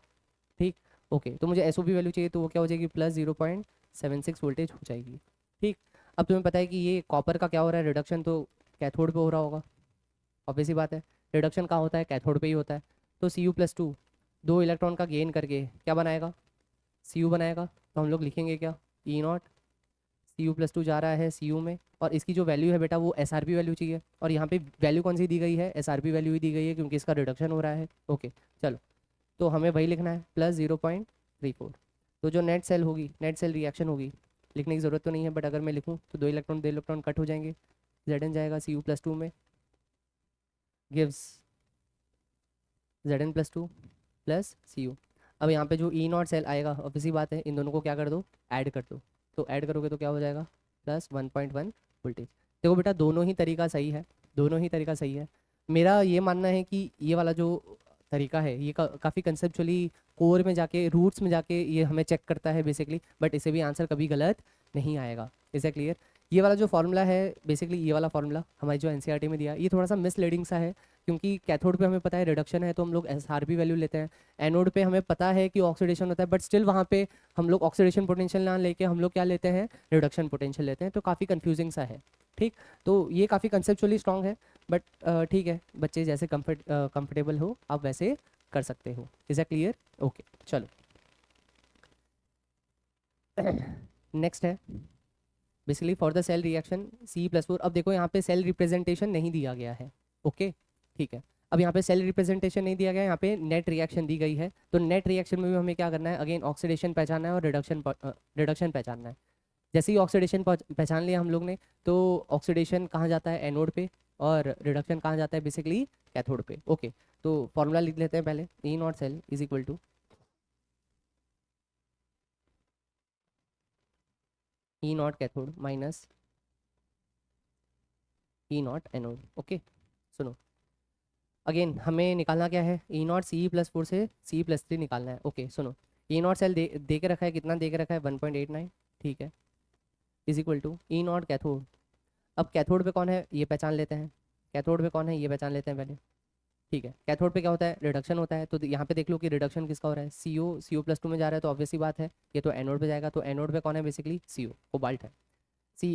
ठीक, ओके, तो मुझे एस ओ पी वैल्यू चाहिए, तो वो क्या हो जाएगी, +0.76 वोल्टेज हो जाएगी। ठीक, अब तुम्हें पता है कि ये कॉपर का क्या हो रहा है, रिडक्शन तो कैथोड पे हो रहा होगा, ऑब्वियस सी बात है। रिडक्शन कहाँ होता है, कैथोड पे ही होता है। तो Cu+2 दो इलेक्ट्रॉन का गेन करके क्या बनाएगा, Cu बनाएगा। तो हम लोग लिखेंगे क्या, ई नॉट, Cu+2 जा रहा है Cu में, और इसकी जो वैल्यू है बेटा वो एस आर पी वैल्यू चाहिए। और यहाँ पे वैल्यू कौन सी दी गई है, एस आर पी वैल्यू ही दी गई है, क्योंकि इसका रिडक्शन हो रहा है। ओके, चलो, तो हमें वही लिखना है +0.34। तो जो नेट सेल होगी, नेट सेल रिएक्शन होगी, लिखने की ज़रूरत तो नहीं है, बट अगर मैं लिखूँ तो दो इलेक्ट्रॉन कट हो जाएंगे, Zn जाएगा Cu+2 में, गिव्स Zn+2 प्लस Cu। अब यहाँ पे जो ई नॉट सेल आएगा, अब इसी बात है, इन दोनों को क्या कर दो, ऐड कर दो। तो ऐड करोगे तो क्या हो जाएगा, +1.1 वोल्टेज। देखो बेटा, दोनों ही तरीका सही है, दोनों ही तरीका सही है। मेरा ये मानना है कि ये वाला जो तरीका है ये काफ़ी कंसेप्चुअली कोर में जाके, रूट्स में जाके ये हमें चेक करता है बेसिकली, बट इसे भी आंसर कभी गलत नहीं आएगा। Is clear. ये वाला जो फॉर्मूला है बेसिकली, ये वाला फॉर्मूला हमारी जो एनसीईआरटी में दिया, ये थोड़ा सा मिसलीडिंग सा है, क्योंकि कैथोड पे हमें पता है रिडक्शन है तो हम लोग एस आर पी वैल्यू लेते हैं। एनोड पे हमें पता है कि ऑक्सीडेशन होता है, बट स्टिल वहाँ पे हम लोग ऑक्सीडेशन पोटेंशियल ना लेके हम लोग क्या लेते हैं, रिडक्शन पोटेंशियल लेते हैं। तो काफ़ी कंफ्यूजिंग सा है। ठीक, तो ये काफ़ी कंसेप्चुअली स्ट्रांग है, बट ठीक है, बच्चे जैसे कंफर्टेबल हो आप वैसे कर सकते हो। Is that clear. ओके, चलो नेक्स्ट है basically for the cell reaction C+4। अब देखो यहाँ पे सेल रिप्रेजेंटेशन नहीं दिया गया है। ओके, ठीक है, अब यहाँ पे सेल रिप्रेजेंटेशन नहीं दिया गया है, यहाँ पे नेट रिएक्शन दी गई है। तो नेट रिएक्शन में भी हमें क्या करना है, अगेन ऑक्सीडेशन पहचानना है और रिडक्शन पहचानना है। जैसे ही ऑक्सीडेशन पहचान लिया हम लोग ने, तो ऑक्सीडेशन कहाँ जाता है, एनोड पे, और रिडक्शन कहाँ जाता है, बेसिकली कैथोड पे। ओके, तो फॉर्मूला लिख लेते हैं पहले, E not cell is equal to E not cathode minus E not anode. Okay, सुनो, अगेन हमें निकालना क्या है, ई नॉट Ce+4 से Ce+3 निकालना है। ओके, सुनो, ई नॉट सेल दे के रखा है, कितना दे के रखा है, 1.89, ठीक है, is equal to E not cathode. अब कैथोड पे कौन है ये पहचान लेते हैं, कैथोड पे कौन है ये पहचान लेते हैं पहले। ठीक है, कैथोड पे क्या होता है, रिडक्शन होता है। तो यहाँ पे देख लो कि रिडक्शन किसका हो रहा है, CO+2 में जा रहा है, तो ऑब्वियस सी बात है ये तो एनोड पे जाएगा। तो एनोड पे कौन है, बेसिकली CO, कोबाल्ट है।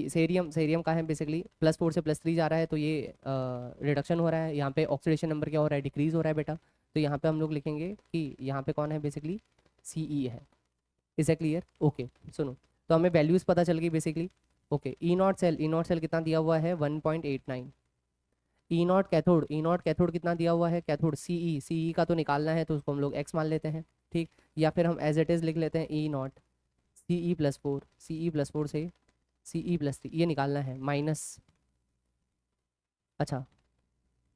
सेरियम का है, बेसिकली +4 से +3 जा रहा है, तो ये रिडक्शन हो रहा है। यहाँ पे ऑक्सीडेशन नंबर क्या हो रहा है, डिक्रीज हो रहा है बेटा। तो यहाँ पे हम लोग लिखेंगे कि यहाँ पे कौन है, बेसिकली CE है। Is a clear. ओके, सुनो, तो हमें वैल्यूज़ पता चल गई basically. Okay, E not cell कितना दिया हुआ है, 1.89। ई नॉट कैथोड कितना दिया हुआ है, कैथोड CE का तो निकालना है, तो उसको हम लोग x मान लेते हैं। ठीक, या फिर हम एज इट इज़ लिख लेते हैं ई नॉट Ce+4 से Ce+3 ये निकालना है, माइनस, अच्छा,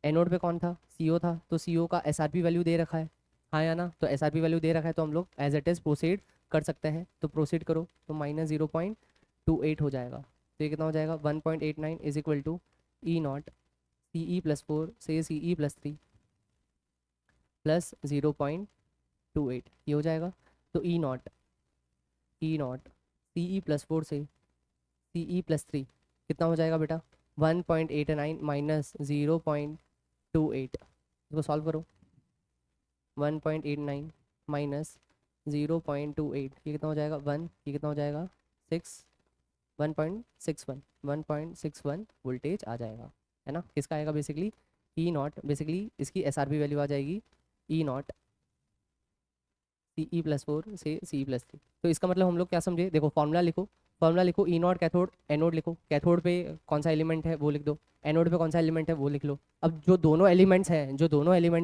एनोड पे कौन था, CO था, तो CO का SRP वैल्यू दे रखा है, हाँ या ना। तो SRP वैल्यू दे रखा है, तो हम लोग एज इट इज़ प्रोसीड कर सकते हैं। तो प्रोसीड करो, तो -0.28 हो जाएगा। तो ये कितना हो जाएगा, 1.89 is equal to E naught Ce+4 से Ce+3 प्लस 0.28, ये हो जाएगा। तो ई नॉट Ce+4 से Ce+3 कितना हो जाएगा बेटा, 1.89 माइनस 0.28, इसको सॉल्व करो। 1.89 माइनस 0.28, ये कितना हो जाएगा 1, ये कितना हो जाएगा 6, 1.61 वोल्टेज आ जाएगा, है ना। किसका आएगा, बेसिकली ई नॉट, बेसिकली इसकी SRP वैल्यू आ जाएगी ई नॉट Ce+4 से Ce+3। तो इसका मतलब हम लोग क्या समझे, देखो फॉर्मूला लिखो, ई नॉट कैथोड, एनोड लिखो, कैथोड पे कौन सा एलिमेंट है वो लिख दो, एनोड पे कौन सा एलिमेंट है वो लिख लो। अब जो दोनों एलिमेंट्स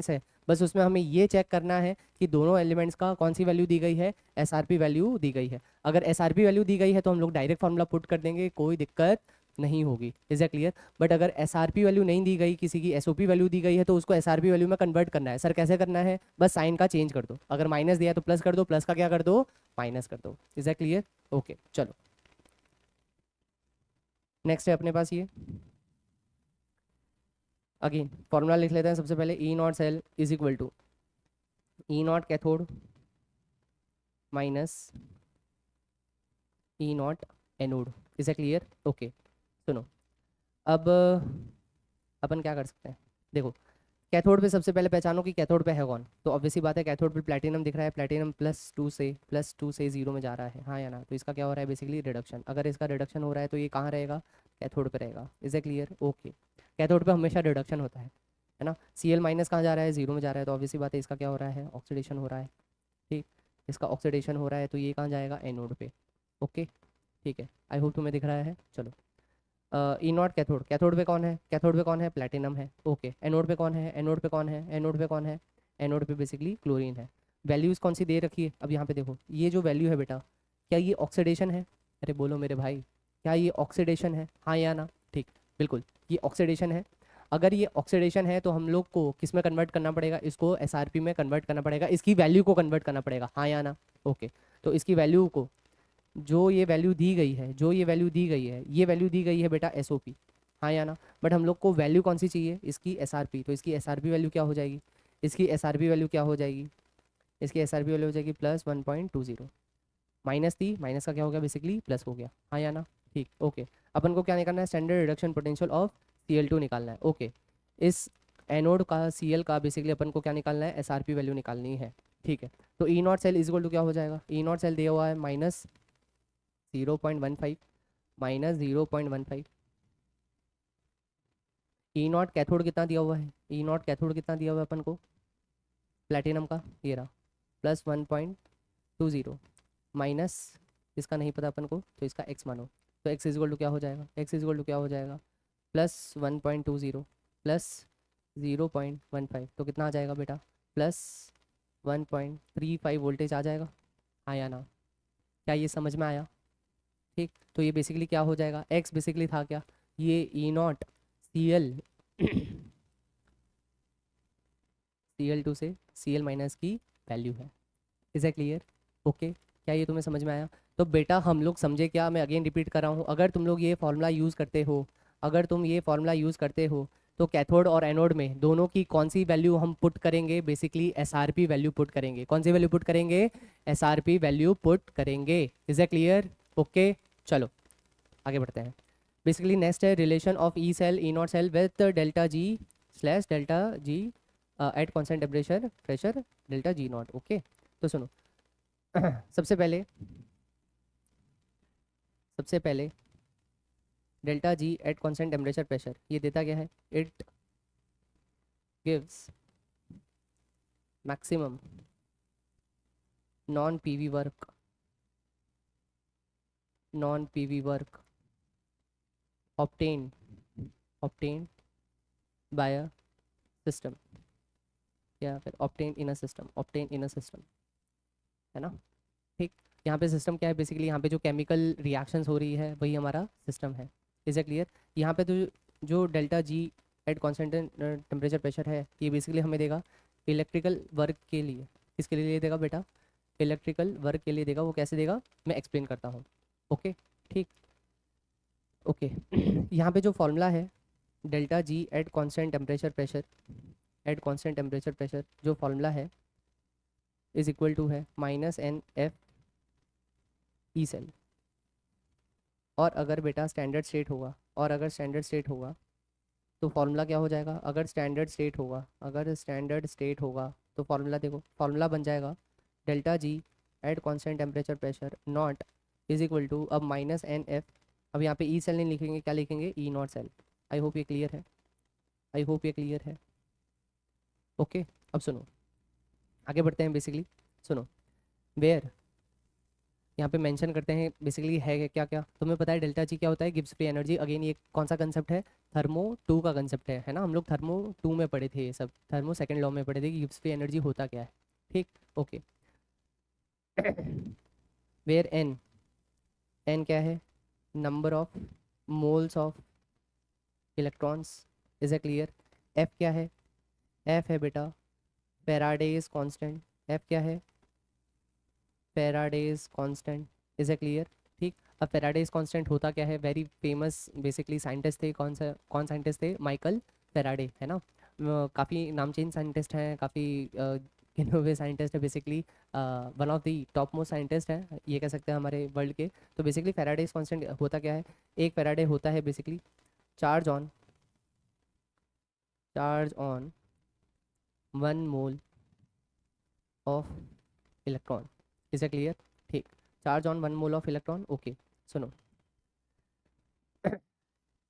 हैं बस उसमें हमें ये चेक करना है कि दोनों एलिमेंट्स का कौन सी वैल्यू दी गई है, SRP वैल्यू दी गई है। अगर SRP वैल्यू दी गई है तो हम लोग डायरेक्ट फार्मूला पुट कर देंगे, कोई दिक्कत नहीं होगी। Is a clear? बट अगर एसआरपी वैल्यू नहीं दी गई, किसी की एसओपी वैल्यू दी गई है, तो उसको एसआरपी वैल्यू में कन्वर्ट करना है। सर कैसे करना है? बस साइन का चेंज कर दो, अगर माइनस दिया है तो प्लस कर दो, प्लस का क्या कर दो? माइनस कर दो। Is a clear? ओके चलो नेक्स्ट है अपने पास ये, अगेन फॉर्मूला लिख लेते हैं सबसे पहले। E not cell is equal to E not cathode minus E not anode. Is a clear? Okay सुनो, अब अपन क्या कर सकते हैं, देखो कैथोड पे सबसे पहले पहचानो कि कैथोड पे है कौन। तो ऑब्वियसली बात है, कैथोड पे प्लेटिनम दिख रहा है, प्लेटिनम +2 से 0 में जा रहा है, हाँ या ना? तो इसका क्या हो रहा है? Basically reduction. अगर इसका रिडक्शन हो रहा है तो ये कहाँ रहेगा? कैथोड पे रहेगा। Is a clear? Okay, cathode पे हमेशा रिडक्शन होता है ना? Cl- कहाँ जा रहा है? 0 में जा रहा है, तो ऑब्वियसली बात है इसका क्या हो रहा है? ऑक्सीडेशन हो रहा है। ठीक, इसका ऑक्सीडेशन हो रहा है, तो ये कहाँ जाएगा? एनोड पे। ओके ठीक है, आई होप तुम्हें दिख रहा है। चलो ई नॉट कैथोड, कैथोड पे कौन है? कैथोड पे कौन है? प्लेटिनम है। ओके, एनोड पे कौन है? एनोड पे कौन है? एनोड पे कौन है? एनोड पे बेसिकली क्लोरीन है। वैल्यूज़ कौन सी दे रखी है? अब यहाँ पे देखो, ये जो वैल्यू है बेटा, क्या ये ऑक्सीडेशन है? अरे बोलो मेरे भाई, क्या ये ऑक्सीडेशन है? हाँ या ना? ठीक, बिल्कुल ये ऑक्सीडेशन है। अगर ये ऑक्सीडेशन है तो हम लोग को किस में कन्वर्ट करना पड़ेगा? इसको एसआरपी में कन्वर्ट करना पड़ेगा, इसकी वैल्यू को कन्वर्ट करना पड़ेगा, हाँ या ना? ओके, तो इसकी वैल्यू को, जो ये वैल्यू दी गई है, जो ये वैल्यू दी गई है, ये वैल्यू दी गई है बेटा एसओपी, हाँ या ना? बट हम लोग को वैल्यू कौन सी चाहिए? इसकी एसआरपी। तो इसकी एसआरपी वैल्यू क्या हो जाएगी? इसकी एसआरपी वैल्यू क्या हो जाएगी? इसकी एसआरपी वैल्यू हो जाएगी +1.20। माइनस थी, माइनस का क्या हो गया? बेसिकली प्लस हो गया, हाँ या ना? ठीक, ओके। अपन को क्या निकालना है? Standard reduction potential of Cl2 निकालना है। ओके, इस एनोड का Cl का बेसिकली अपन को क्या निकालना है? एसआरपी वैल्यू निकालनी है। ठीक है, तो E not cell is equal to क्या हो जाएगा? ई नॉट सेल दिया हुआ है -0.15, -0.15। ई नॉट कैथोड कितना दिया हुआ है? ई नॉट कैथोड कितना दिया हुआ है अपन को? प्लेटिनम का ये रहा, +1.20, माइनस इसका नहीं पता अपन को, तो इसका एक्स मानो। तो एक्स इज इक्वल टू क्या हो जाएगा? एक्स इज इक्वल टू क्या हो जाएगा? +1.20 +0.15, तो कितना आ जाएगा बेटा? +1.35 वोल्टेज आ जाएगा, आया ना? क्या ये समझ में आया? ठीक, तो ये बेसिकली क्या हो जाएगा? एक्स बेसिकली था क्या? ये ई नॉट Cl Cl2 से Cl- की वैल्यू है। Is a clear? ओके, क्या ये तुम्हें समझ में आया? तो बेटा हम लोग समझे क्या? मैं अगेन रिपीट कर रहा हूँ, अगर तुम लोग ये फॉर्मूला यूज़ करते हो, अगर तुम ये फॉर्मूला यूज़ करते हो, तो कैथोड और एनोड में दोनों की कौन सी वैल्यू हम पुट करेंगे? बेसिकली एसआरपी वैल्यू पुट करेंगे। कौन सी वैल्यू पुट करेंगे? एसआरपी वैल्यू पुट करेंगे। Is a clear? ओके चलो आगे बढ़ते हैं। बेसिकली नेक्स्ट है relation of E cell E not cell with ΔG/ΔG at constant temperature pressure ΔG0। Okay, तो सुनो सबसे पहले, सबसे पहले ΔG at constant temperature pressure ये देता क्या है? It gives maximum non PV work, non PV work obtain obtain bye a system, या फिर obtain in a system, obtain in a system, है ना? ठीक, यहाँ पे सिस्टम क्या है? बेसिकली यहाँ पे जो केमिकल रिएक्शंस हो रही है वही हमारा सिस्टम है। Is a clear? यहाँ पे तो जो ΔG at constant temperature pressure है, ये बेसिकली हमें देगा इलेक्ट्रिकल वर्क के लिए। किसके लिए देगा बेटा? इलेक्ट्रिकल वर्क के लिए देगा। वो कैसे देगा मैं एक्सप्लेन करता हूँ। ओके ठीक, ओके यहाँ पे जो फॉर्मूला है ΔG at constant temperature pressure, eight constant temperature pressure जो फॉर्मूला है इज इक्वल टू है -NF ई सेल। और अगर बेटा स्टैंडर्ड स्टेट होगा, और अगर स्टैंडर्ड स्टेट होगा तो फॉर्मूला क्या हो जाएगा? अगर स्टैंडर्ड स्टेट होगा, अगर स्टैंडर्ड स्टेट होगा तो फॉर्मूला देखो, फॉर्मूला बन जाएगा ΔG at constant temperature pressure naught is equal to, अब -NF, अब यहाँ पे ई सेल नहीं लिखेंगे, क्या लिखेंगे? ई नॉट सेल। आई होप ये क्लियर है, आई होप ये क्लियर है। ओके, अब सुनो आगे बढ़ते हैं। बेसिकली सुनो, वेयर यहाँ पे मेंशन करते हैं बेसिकली है क्या क्या तुम्हें पता है? ΔG क्या होता है? Gibbs free energy. अगेन ये कौन सा कंसेप्ट है? थर्मो 2 का कंसेप्ट है ना? हम लोग थर्मो 2 में पढ़े थे, ये सब थर्मो सेकंड लॉ में पढ़े थे कि गिब्स फ्री एनर्जी होता क्या है। ठीक, ओके वेयर एन, एन क्या है? Number of moles of electrons. Is a clear? F क्या है? एफ है बेटा फैराडेज कांस्टेंट। एफ क्या है? Faraday's constant. Is a clear? ठीक। अब फैराडेज कांस्टेंट होता क्या है? वेरी फेमस बेसिकली साइंटिस्ट थे। कौन साइंटिस्ट थे? माइकल फैराडे, है ना। काफ़ी नामचीन साइंटिस्ट हैं, काफ़ी गिने हुए साइंटिस्ट है basically. One of the top most scientist हैं ये कह सकते हैं हमारे वर्ल्ड के। तो बेसिकली फैराडेज कांस्टेंट होता क्या है? एक फैराडे होता है basically charge on 1 mole of electron. Is a clear? ठीक। Charge on 1 mole of electron. Okay, सुनो।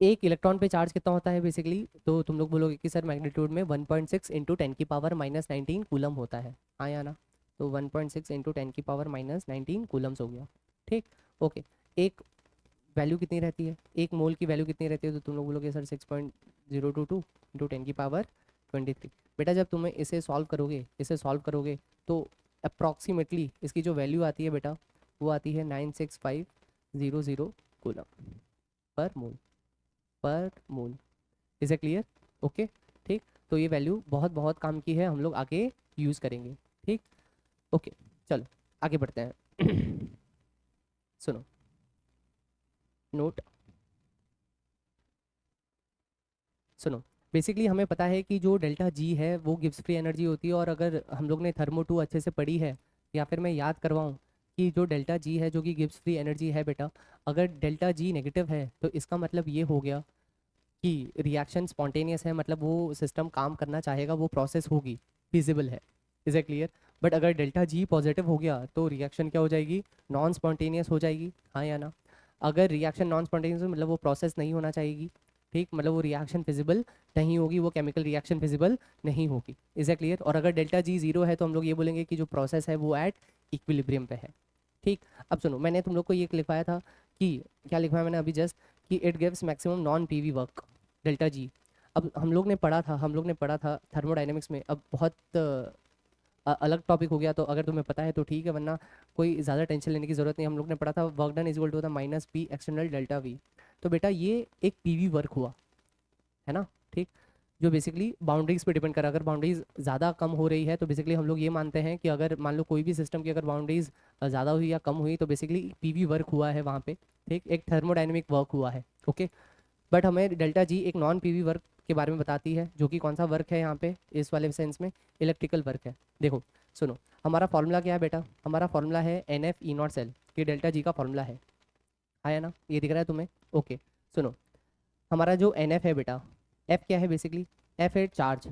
एक इलेक्ट्रॉन पे चार्ज कितना होता है बेसिकली? तो तुम लोग बोलोगे कि सर मैग्नीट्यूड में 1.6 इंटू 10⁻⁻19 कूलम होता है, हाँ या ना? तो 1.6 इंटू 10⁻⁻19 कूलम्स हो गया। ठीक। ओके। एक वैल्यू कितनी रहती है? एक मोल की वैल्यू कितनी रहती है? तो तुम लोग बोलोगे सर 6.022 इंटू 10⁻23। बेटा जब तुम्हें इसे सॉल्व करोगे तो अप्रॉक्सीमेटली इसकी जो वैल्यू आती है बेटा वो आती है 96500 coulomb per mole. Is a clear? Okay. ठीक। तो ये वैल्यू बहुत बहुत काम की है, हम लोग आगे यूज़ करेंगे। ठीक। ओके, चलो आगे बढ़ते हैं। सुनो, नोट सुनो। बेसिकली हमें पता है कि जो डेल्टा जी है वो गिब्स फ्री एनर्जी होती है, और अगर हम लोग ने थर्मो 2 अच्छे से पढ़ी है या फिर मैं याद करवाऊँ कि जो डेल्टा जी है जो कि गिब्स फ्री एनर्जी है बेटा, अगर डेल्टा जी नेगेटिव है तो इसका मतलब ये हो गया कि रिएक्शन स्पॉन्टेनियस है, मतलब वो सिस्टम काम करना चाहेगा, वो प्रोसेस होगी, फिजिबल है। Is a clear? बट अगर डेल्टा जी पॉजिटिव हो गया तो रिएक्शन क्या हो जाएगी? नॉन स्पॉन्टेनियस हो जाएगी, हाँ या ना? अगर रिएक्शन नॉन स्पॉन्टेनियस मतलब वो प्रोसेस नहीं होना चाहिए। ठीक, मतलब वो रिएक्शन फिजिबल नहीं होगी, वो केमिकल रिएक्शन फिजिबल नहीं होगी। Is a clear? और अगर डेल्टा जी जीरो है तो हम लोग ये बोलेंगे कि जो प्रोसेस है वो एट इक्विलिब्रियम पे है। ठीक। अब सुनो, मैंने तुम लोग को ये लिखवाया था कि क्या लिखवाया मैंने अभी जस्ट, कि it gives maximum non PV work, delta G. अब हम लोग ने पढ़ा था थर्मोडाइनमिक्स में। अब बहुत अलग टॉपिक हो गया, तो अगर तुम्हें पता है तो ठीक है, वरना कोई ज़्यादा टेंशन लेने की ज़रूरत नहीं। हम लोग ने पढ़ा था work done is equal to the minus P external delta V. तो बेटा ये एक पीवी वर्क हुआ, है ना। ठीक। जो बेसिकली बाउंड्रीज पे डिपेंड करा, अगर बाउंड्रीज ज़्यादा कम हो रही है तो बेसिकली हम लोग ये मानते हैं कि अगर मान लो कोई भी सिस्टम की अगर बाउंड्रीज ज़्यादा हुई या कम हुई तो बेसिकली पीवी वर्क हुआ है वहाँ पे। ठीक, एक थर्मोडाइनमिक वर्क हुआ है। ओके। बट हमें डेल्टा जी एक नॉन पीवी वर्क के बारे में बताती है, जो कि कौन सा वर्क है यहाँ पे इस वाले सेंस में? इलेक्ट्रिकल वर्क है। देखो, सुनो, हमारा फॉर्मूला क्या है बेटा? हमारा फॉर्मूला है n F E not cell, ये डेल्टा जी का फॉर्मूला है, आया ना? ये दिख रहा है तुम्हें? ओके। सुनो, हमारा जो एन एफ है बेटा, एफ क्या है बेसिकली? एफ है चार्ज।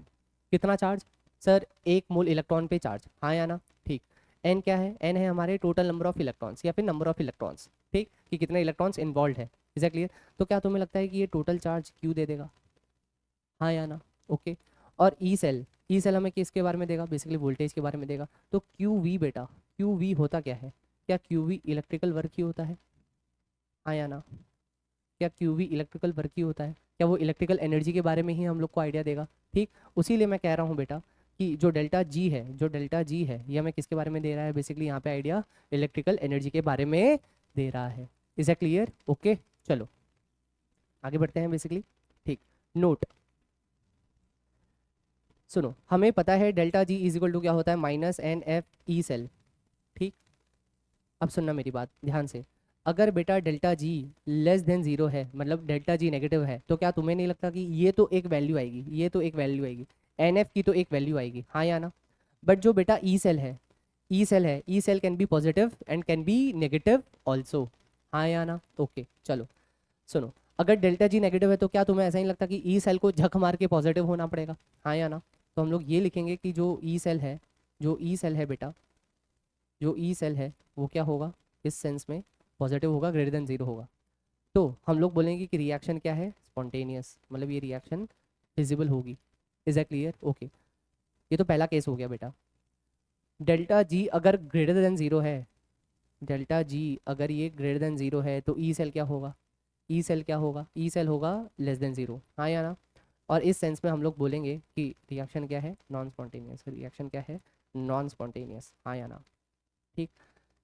कितना चार्ज? सर 1 मोल इलेक्ट्रॉन पे चार्ज, हाँ या ना? ठीक। एन क्या है? एन है हमारे टोटल नंबर ऑफ इलेक्ट्रॉन्स या फिर नंबर ऑफ इलेक्ट्रॉन्स। ठीक, कि कितने इलेक्ट्रॉन्स इन्वॉल्व है। Is that clear? तो क्या तुम्हें लगता है कि ये टोटल चार्ज क्यू दे देगा, हाँ या ना? ओके। और ई सेल हमें किसके बारे में देगा? बेसिकली वोल्टेज के बारे में देगा। तो क्यू वी बेटा, क्यू वी होता क्या है? क्या क्यू वी इलेक्ट्रिकल वर्क ही होता है, हाँ या ना? क्या क्यू वी इलेक्ट्रिकल वर्क ही होता है? क्या वो इलेक्ट्रिकल एनर्जी के बारे में ही हम लोग को आइडिया देगा? ठीक। उसी लिए मैं कह रहा हूँ बेटा कि जो डेल्टा जी है ये हमें किसके बारे में दे रहा है? बेसिकली यहाँ पे आइडिया इलेक्ट्रिकल एनर्जी के बारे में दे रहा है। Is a clear? ओके, चलो आगे बढ़ते हैं बेसिकली। ठीक। नोट, सुनो, हमें पता है delta G is equal to क्या होता है? Minus n F E cell. ठीक। अब सुनना मेरी बात ध्यान से। अगर बेटा delta G less then zero है, मतलब डेल्टा जी नेगेटिव है, तो क्या तुम्हें नहीं लगता कि ये तो एक वैल्यू आएगी एन एफ की, तो एक वैल्यू आएगी, हाँ या ना? बट जो बेटा E cell can be positive and can be negative also, हाँ या ना? ओके, चलो सुनो। अगर डेल्टा जी नेगेटिव है तो क्या तुम्हें ऐसा नहीं लगता कि ई सेल को झक मार के पॉजिटिव होना पड़ेगा, हाँ या ना? तो हम लोग ये लिखेंगे कि जो ई सेल है बेटा, जो ई सेल है वो क्या होगा इस सेंस में? पॉजिटिव होगा, ग्रेटर देन जीरो होगा। तो हम लोग बोलेंगे कि रिएक्शन क्या है? स्पॉन्टेनियस, मतलब ये रिएक्शन फिजिबल होगी। Is that clear? ओके। ये तो पहला केस हो गया बेटा। डेल्टा जी अगर ग्रेटर देन जीरो है, डेल्टा जी अगर ये ग्रेटर देन जीरो है तो ई सेल क्या होगा? ई सेल क्या होगा? ई सेल होगा लेस देन जीरो, हाँ या ना? और इस सेंस में हम लोग बोलेंगे कि रिएक्शन क्या है? Non spontaneous. रिएक्शन क्या है? नॉन स्पॉन्टेनियस, हाँ या ना? ठीक।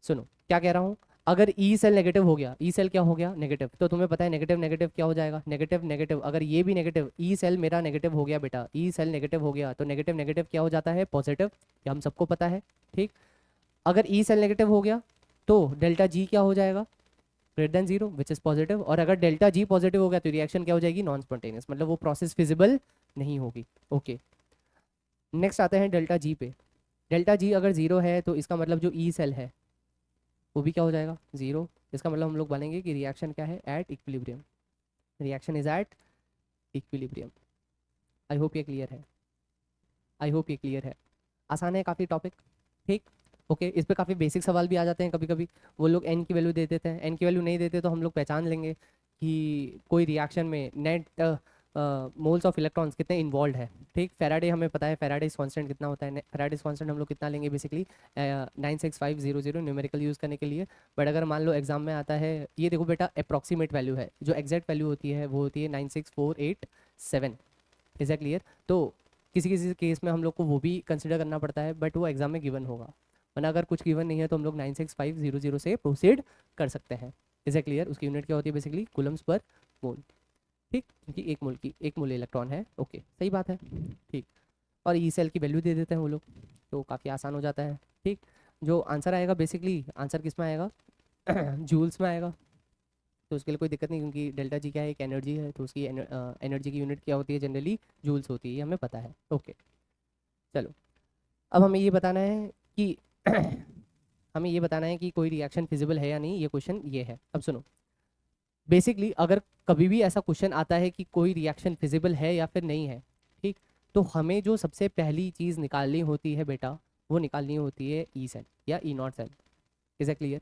सुनो क्या कह रहा हूँ। अगर ई सेल नेगेटिव हो गया, ई सेल क्या हो गया, नेगेटिव, तो तुम्हें पता है नेगेटिव नेगेटिव क्या हो जाएगा, नेगेटिव नेगेटिव, अगर ये भी नेगेटिव, ई सेल मेरा नेगेटिव हो गया बेटा, ई सेल नेगेटिव हो गया, तो नेगेटिव नेगेटिव क्या हो जाता है, पॉजिटिव, ये हम सबको पता है। ठीक, अगर ई सेल नेगेटिव हो गया तो डेल्टा जी क्या हो जाएगा, greater than zero, which is positive, और अगर डेल्टा जी पॉजिटिव हो गया तो रिएक्शन क्या हो जाएगी, नॉन स्पॉन्टेनियस, मतलब वो प्रोसेस फिजिबल नहीं होगी। ओके, नेक्स्ट आते हैं डेल्टा जी पे। डेल्टा जी अगर जीरो है तो इसका मतलब जो ई सेल है वो भी क्या हो जाएगा, जीरो। इसका मतलब हम लोग बोलेंगे कि रिएक्शन क्या है, at equilibrium, reaction is at equilibrium. I hope ये क्लियर है, आई होप ये क्लियर है। आसान है काफ़ी टॉपिक। ठीक, ओके, इस पे काफ़ी बेसिक सवाल भी आ जाते हैं कभी कभी। वो लोग एन की वैल्यू दे देते हैं, एन की वैल्यू नहीं देते तो हम लोग पहचान लेंगे कि कोई रिएक्शन में नेट मोल्स ऑफ इलेक्ट्रॉन्स कितने इन्वॉल्व है। ठीक, फेराडे हमें पता है, फेराडेज कांस्टेंट कितना होता है, फेराडेज कांस्टेंट हम लोग कितना लेंगे बेसिकली 96500 न्यूमेरिकल यूज़ करने के लिए। बट अगर मान लो एग्जाम में आता है, ये देखो बेटा अप्रॉक्सीमेट वैल्यू है, जो एग्जैक्ट वैल्यू होती है वो होती है 96487। Is that clear? तो किसी किसी केस में हम लोग को वो भी कंसिडर करना पड़ता है, बट वो एग्जाम में गिवन होगा, वरना अगर कुछ गिवन नहीं है तो हम लोग 96500 से प्रोसीड कर सकते हैं। Is that clear? उसकी यूनिट क्या होती है बेसिकली, कूलम्स पर मोल। ठीक, क्योंकि एक मोल इलेक्ट्रॉन है। ओके, सही बात है। ठीक, और ई सेल की वैल्यू दे देते हैं वो लोग, तो काफ़ी आसान हो जाता है। ठीक, जो आंसर आएगा बेसिकली, आंसर किस में आएगा जूल्स में आएगा, तो उसके लिए कोई दिक्कत नहीं, क्योंकि डेल्टा जी क्या है, एक एनर्जी है, तो उसकी एनर्जी की यूनिट क्या होती है, जनरली जूल्स होती है, ये हमें पता है। ओके, चलो, अब हमें ये बताना है कि हमें ये बताना है कि कोई रिएक्शन फिजिबल है या नहीं, ये क्वेश्चन ये है। अब सुनो, बेसिकली अगर कभी भी ऐसा क्वेश्चन आता है कि कोई रिएक्शन फिजिबल है या फिर नहीं है, ठीक, तो हमें जो सबसे पहली चीज़ निकालनी होती है बेटा, वो निकालनी होती है ई सेल या E not cell. Is a clear?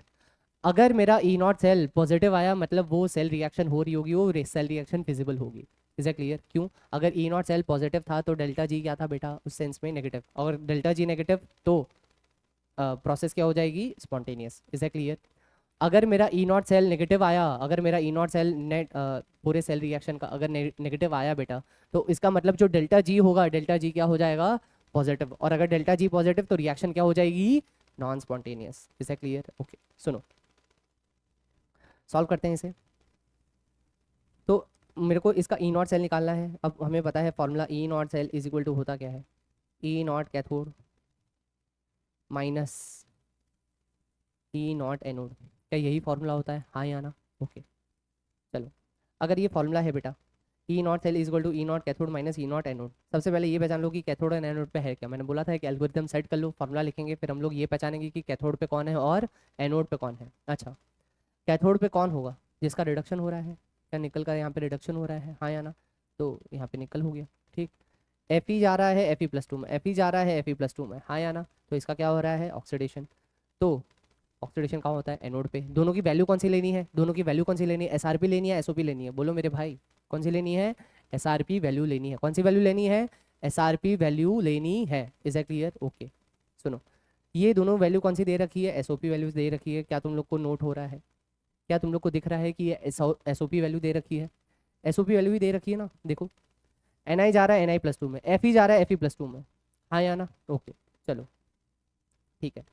अगर मेरा ई नॉट सेल पॉजिटिव आया मतलब वो सेल रिएक्शन हो रही होगी, वो सेल रिएक्शन फिजिबल होगी। Is a clear? क्यों? अगर ई नॉट सेल पॉजिटिव था तो डेल्टा जी क्या था बेटा, उस सेंस में नेगेटिव, और डेल्टा जी नेगेटिव तो प्रोसेस क्या हो जाएगी, स्पॉन्टेनियस। Is a clear? अगर मेरा ई नॉट सेल नेगेटिव आया, अगर मेरा ई नॉट सेल नेट पूरे सेल रिएक्शन का अगर नेगेटिव आया बेटा, तो इसका मतलब जो डेल्टा जी होगा, डेल्टा जी क्या हो जाएगा, पॉजिटिव, और अगर डेल्टा जी पॉजिटिव तो रिएक्शन क्या हो जाएगी, non spontaneous. Is a clear? Okay, सुनो, सॉल्व करते हैं इसे। तो मेरे को इसका ई नॉट सेल निकालना है। अब हमें पता है formula, E not cell is equal to होता क्या है, E not cathode minus E not anode. क्या यही फॉर्मूला होता है, हाँ या ना? ओके, चलो, अगर ये फॉर्मूला है बेटा, E not cell is equal to E not cathode minus E not anode, सबसे पहले ये पहचान लो कि कैथोड और एनोड पे है क्या। मैंने बोला था कि एल्गोरिथम सेट कर लो, फॉर्मूला लिखेंगे, फिर हम लोग ये पहचानेंगे कि कैथोड पे कौन है और एनोड पे कौन है। अच्छा, कैथोड पे कौन होगा, जिसका रिडक्शन हो रहा है, क्या निकल का यहाँ पे रिडक्शन हो रहा है, हाँ या ना? तो यहाँ पे निकल हो गया। ठीक, एफ ई जा रहा है एफ ई प्लस टू में, एफ ई जा रहा है एफ ई प्लस टू में, हाँ या ना? तो इसका क्या हो रहा है, ऑक्सीडेशन। तो ऑक्सीडेशन कहाँ होता है, एनोड पे। दोनों की वैल्यू कौन सी लेनी है, दोनों की वैल्यू कौन सी लेनी है, एस आर पी लेनी है, एस ओ पी लेनी है, बोलो मेरे भाई, कौन सी लेनी है, एस आर पी वैल्यू लेनी है। कौन सी वैल्यू लेनी है, एस आर पी वैल्यू लेनी है। Is a clear? ओके, सुनो, ये दोनों वैल्यू कौन सी दे रखी है, एस ओ पी वैल्यूज दे रखी है, क्या तुम लोग को नोट हो रहा है, क्या तुम लोग को दिख रहा है कि ये एस ओ पी वैल्यू दे रखी है, एस ओ पी वैल्यू भी दे रखी है ना, देखो, एन आई जा रहा है एन आई प्लस टू में, एफ ई जा रहा है एफ ई प्लस टू में, हाँ या ना? ओके, चलो, ठीक है,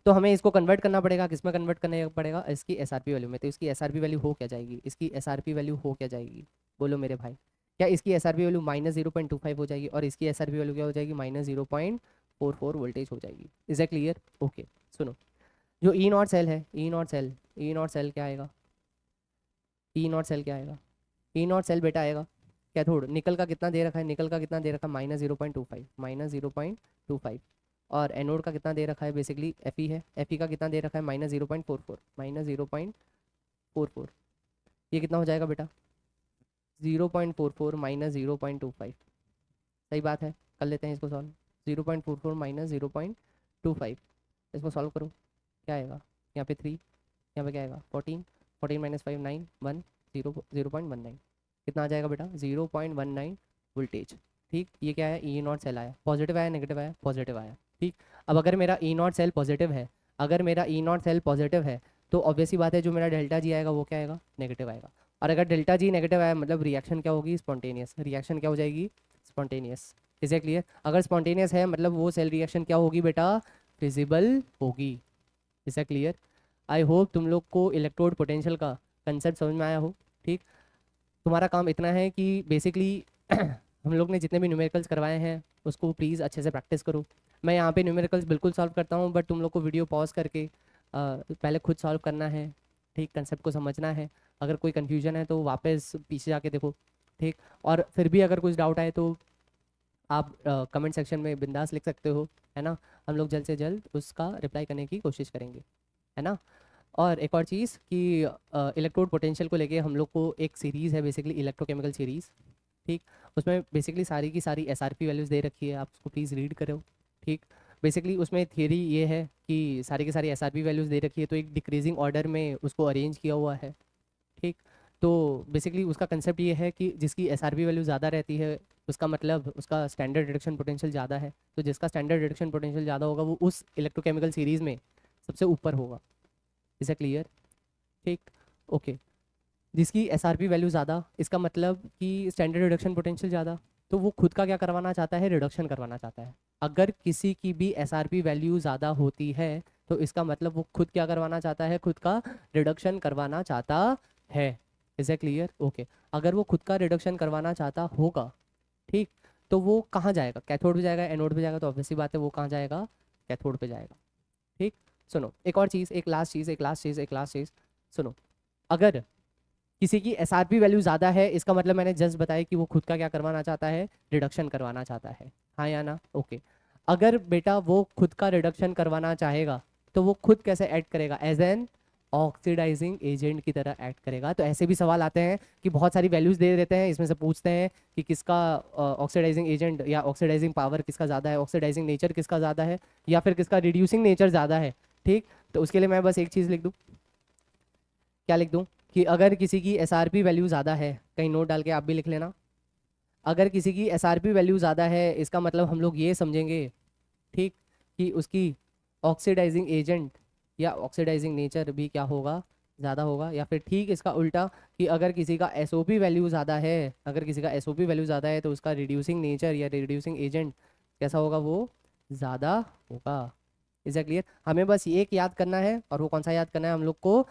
तो हमें इसको कन्वर्ट करना पड़ेगा, किस में कन्वर्ट करने पड़ेगा, इसकी एस आर पी वैल्यू में। तो इसकी एस आर पी वैल्यू हो क्या जाएगी, इसकी एस आर पी वैल्यू हो क्या जाएगी, बोलो मेरे भाई, क्या इसकी एस आर पी वैल्यू -0.25 हो जाएगी, और इसकी एस आर पी वैल्यू क्या हो जाएगी, -0.44 वोल्टेज हो जाएगी। Is a clear? ओके, सुनो, जो ई नॉट सेल है, E not cell, E not cell क्या आएगा, ई नॉट सेल क्या आएगा, ई नॉट सेल बेटा आएगा कैथोड, निकल का कितना दे रखा है, निकल का कितना दे रखा है, -0.25, -0.25, और एनोड का कितना दे रखा है, बेसिकली एफ ई है, एफ ई का कितना दे रखा है, -0.44, -0.44, ये कितना हो जाएगा बेटा, 0.44 -0.25। सही बात है, कर लेते हैं इसको सॉल्व, 0.44 -0.25, इसको सॉल्व करो, क्या आएगा, यहाँ पे 3, यहाँ पे क्या आएगा, 14, 14 -5 9 1 0.19, कितना आ जाएगा बेटा, 0.19 वोल्टेज। ठीक, ये क्या है, ई नॉट सेल आया, पॉजिटिव आया नेगेटिव आया, पॉजिटिव आया। ठीक, अब अगर मेरा ई नॉट सेल पॉजिटिव है, अगर मेरा ई नॉट सेल पॉजिटिव है तो ऑब्वियसली बात है जो मेरा डेल्टा जी आएगा वो क्या आएगा, नेगेटिव आएगा। और अगर डेल्टा जी नेगेटिव आया मतलब रिएक्शन क्या होगी, स्पॉन्टेनियस, रिएक्शन क्या हो जाएगी, स्पॉन्टेनियस। Is a clear? अगर स्पॉन्टेनियस है मतलब वो सेल रिएक्शन क्या होगी बेटा, फिजिबल होगी। Is a clear? I hope तुम लोग को इलेक्ट्रोड पोटेंशियल का कंसेप्ट समझ में आया हो। ठीक, तुम्हारा काम इतना है कि बेसिकली हम लोग ने जितने भी न्यूमेरिकल्स करवाए हैं उसको प्लीज़ अच्छे से प्रैक्टिस करो। मैं यहाँ पे न्यूमेरिकल्स बिल्कुल सॉल्व करता हूँ, बट तुम लोग को वीडियो पॉज करके पहले खुद सॉल्व करना है। ठीक, कंसेप्ट को समझना है। अगर कोई कन्फ्यूजन है तो वापस पीछे जाके देखो। ठीक, और फिर भी अगर कुछ डाउट आए तो आप कमेंट सेक्शन में बिंदास लिख सकते हो, है ना। हम लोग जल्द से जल्द उसका रिप्लाई करने की कोशिश करेंगे, है ना। और एक और चीज़ कि इलेक्ट्रोड पोटेंशियल को लेके हम लोग को एक सीरीज़ है बेसिकली इलेक्ट्रोकेमिकल सीरीज़। ठीक, उसमें बेसिकली सारी की सारी एसआरपी वैल्यूज़ दे रखी है, आप उसको प्लीज़ रीड करो। ठीक, बेसिकली उसमें थियरी ये है कि सारी की सारी एसआरपी वैल्यूज़ दे रखी है तो एक डिक्रीजिंग ऑर्डर में उसको अरेंज किया हुआ है। ठीक, तो बेसिकली उसका कंसेप्ट ये है कि जिसकी एसआरपी वैल्यू ज़्यादा रहती है उसका मतलब उसका स्टैंडर्ड रिडक्शन पोटेंशियल ज़्यादा है, तो जिसका स्टैंडर्ड रिडक्शन पोटेंशियल ज़्यादा होगा वो उस इलेक्ट्रोकेमिकल सीरीज़ में सबसे ऊपर होगा। Is a clear? ठीक, ओके। जिसकी एसआरपी वैल्यू ज़्यादा, इसका मतलब कि स्टैंडर्ड रिडक्शन पोटेंशियल ज़्यादा, तो वो खुद का क्या करवाना चाहता है, रिडक्शन करवाना चाहता है। अगर किसी की भी एसआरपी वैल्यू ज़्यादा होती है तो इसका मतलब वो खुद क्या करवाना चाहता है, खुद का रिडक्शन करवाना चाहता है। Is a clear? ओके। अगर वो खुद का रिडक्शन करवाना चाहता होगा, ठीक, तो वो कहाँ जाएगा, कैथोड पे जाएगा, एनोड पे जाएगा, तो ऑब्वियसली बात है वो कहाँ जाएगा, कैथोड पे जाएगा। ठीक, सुनो एक और चीज़, एक लास्ट चीज़, एक लास्ट चीज़, एक लास्ट चीज़ सुनो। अगर किसी की एसआरपी वैल्यू ज़्यादा है इसका मतलब मैंने जस्ट बताया कि वो खुद का क्या करवाना चाहता है, रिडक्शन करवाना चाहता है। हाँ या ना? ओके। अगर बेटा वो खुद का रिडक्शन करवाना चाहेगा तो वो खुद कैसे ऐड करेगा, एज एन ऑक्सीडाइजिंग एजेंट की तरह ऐड करेगा। तो ऐसे भी सवाल आते हैं कि बहुत सारी वैल्यूज़ दे देते हैं, इसमें से पूछते हैं कि किसका ऑक्सीडाइजिंग एजेंट या ऑक्सीडाइजिंग पावर किसका ज़्यादा है, ऑक्सीडाइजिंग नेचर किसका ज़्यादा है, या फिर किसका रिड्यूसिंग नेचर ज़्यादा है। ठीक, तो उसके लिए मैं बस एक चीज़ लिख दूँ, क्या लिख दूँ कि अगर किसी की एसआरपी वैल्यू ज़्यादा है, कहीं नोट डाल के आप भी लिख लेना। अगर किसी की एसआरपी वैल्यू ज़्यादा है इसका मतलब हम लोग ये समझेंगे, ठीक, कि उसकी ऑक्सीडाइजिंग एजेंट या ऑक्सीडाइजिंग नेचर भी क्या होगा, ज़्यादा होगा। या फिर ठीक इसका उल्टा कि अगर किसी का एसओपी वैल्यू ज़्यादा है, अगर किसी का एसओपी वैल्यू ज़्यादा है तो उसका रिड्यूसिंग नेचर या रिड्यूसिंग एजेंट कैसा होगा, वो ज़्यादा होगा। Is that clear? हमें बस ये एक याद करना है, और वो कौन सा याद करना है हम लोग को,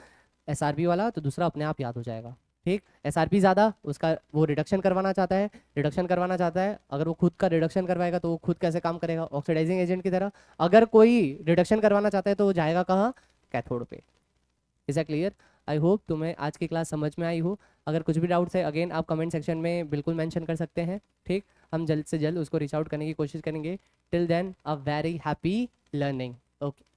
एसआरपी वाला, तो दूसरा अपने आप याद हो जाएगा। ठीक, एसआरपी ज़्यादा, उसका वो रिडक्शन करवाना चाहता है, रिडक्शन करवाना चाहता है। अगर वो खुद का रिडक्शन करवाएगा तो वो खुद कैसे काम करेगा, ऑक्सीडाइजिंग एजेंट की तरह। अगर कोई रिडक्शन करवाना चाहता है तो वो जाएगा कहाँ, कैथोड पे। Is that clear? I hope तुम्हें आज की क्लास समझ में आई हो। अगर कुछ भी डाउट्स है अगेन आप कमेंट सेक्शन में बिल्कुल मेंशन कर सकते हैं। ठीक, हम जल्द से जल्द उसको रीच आउट करने की कोशिश करेंगे। Till then a very happy learning. Okay.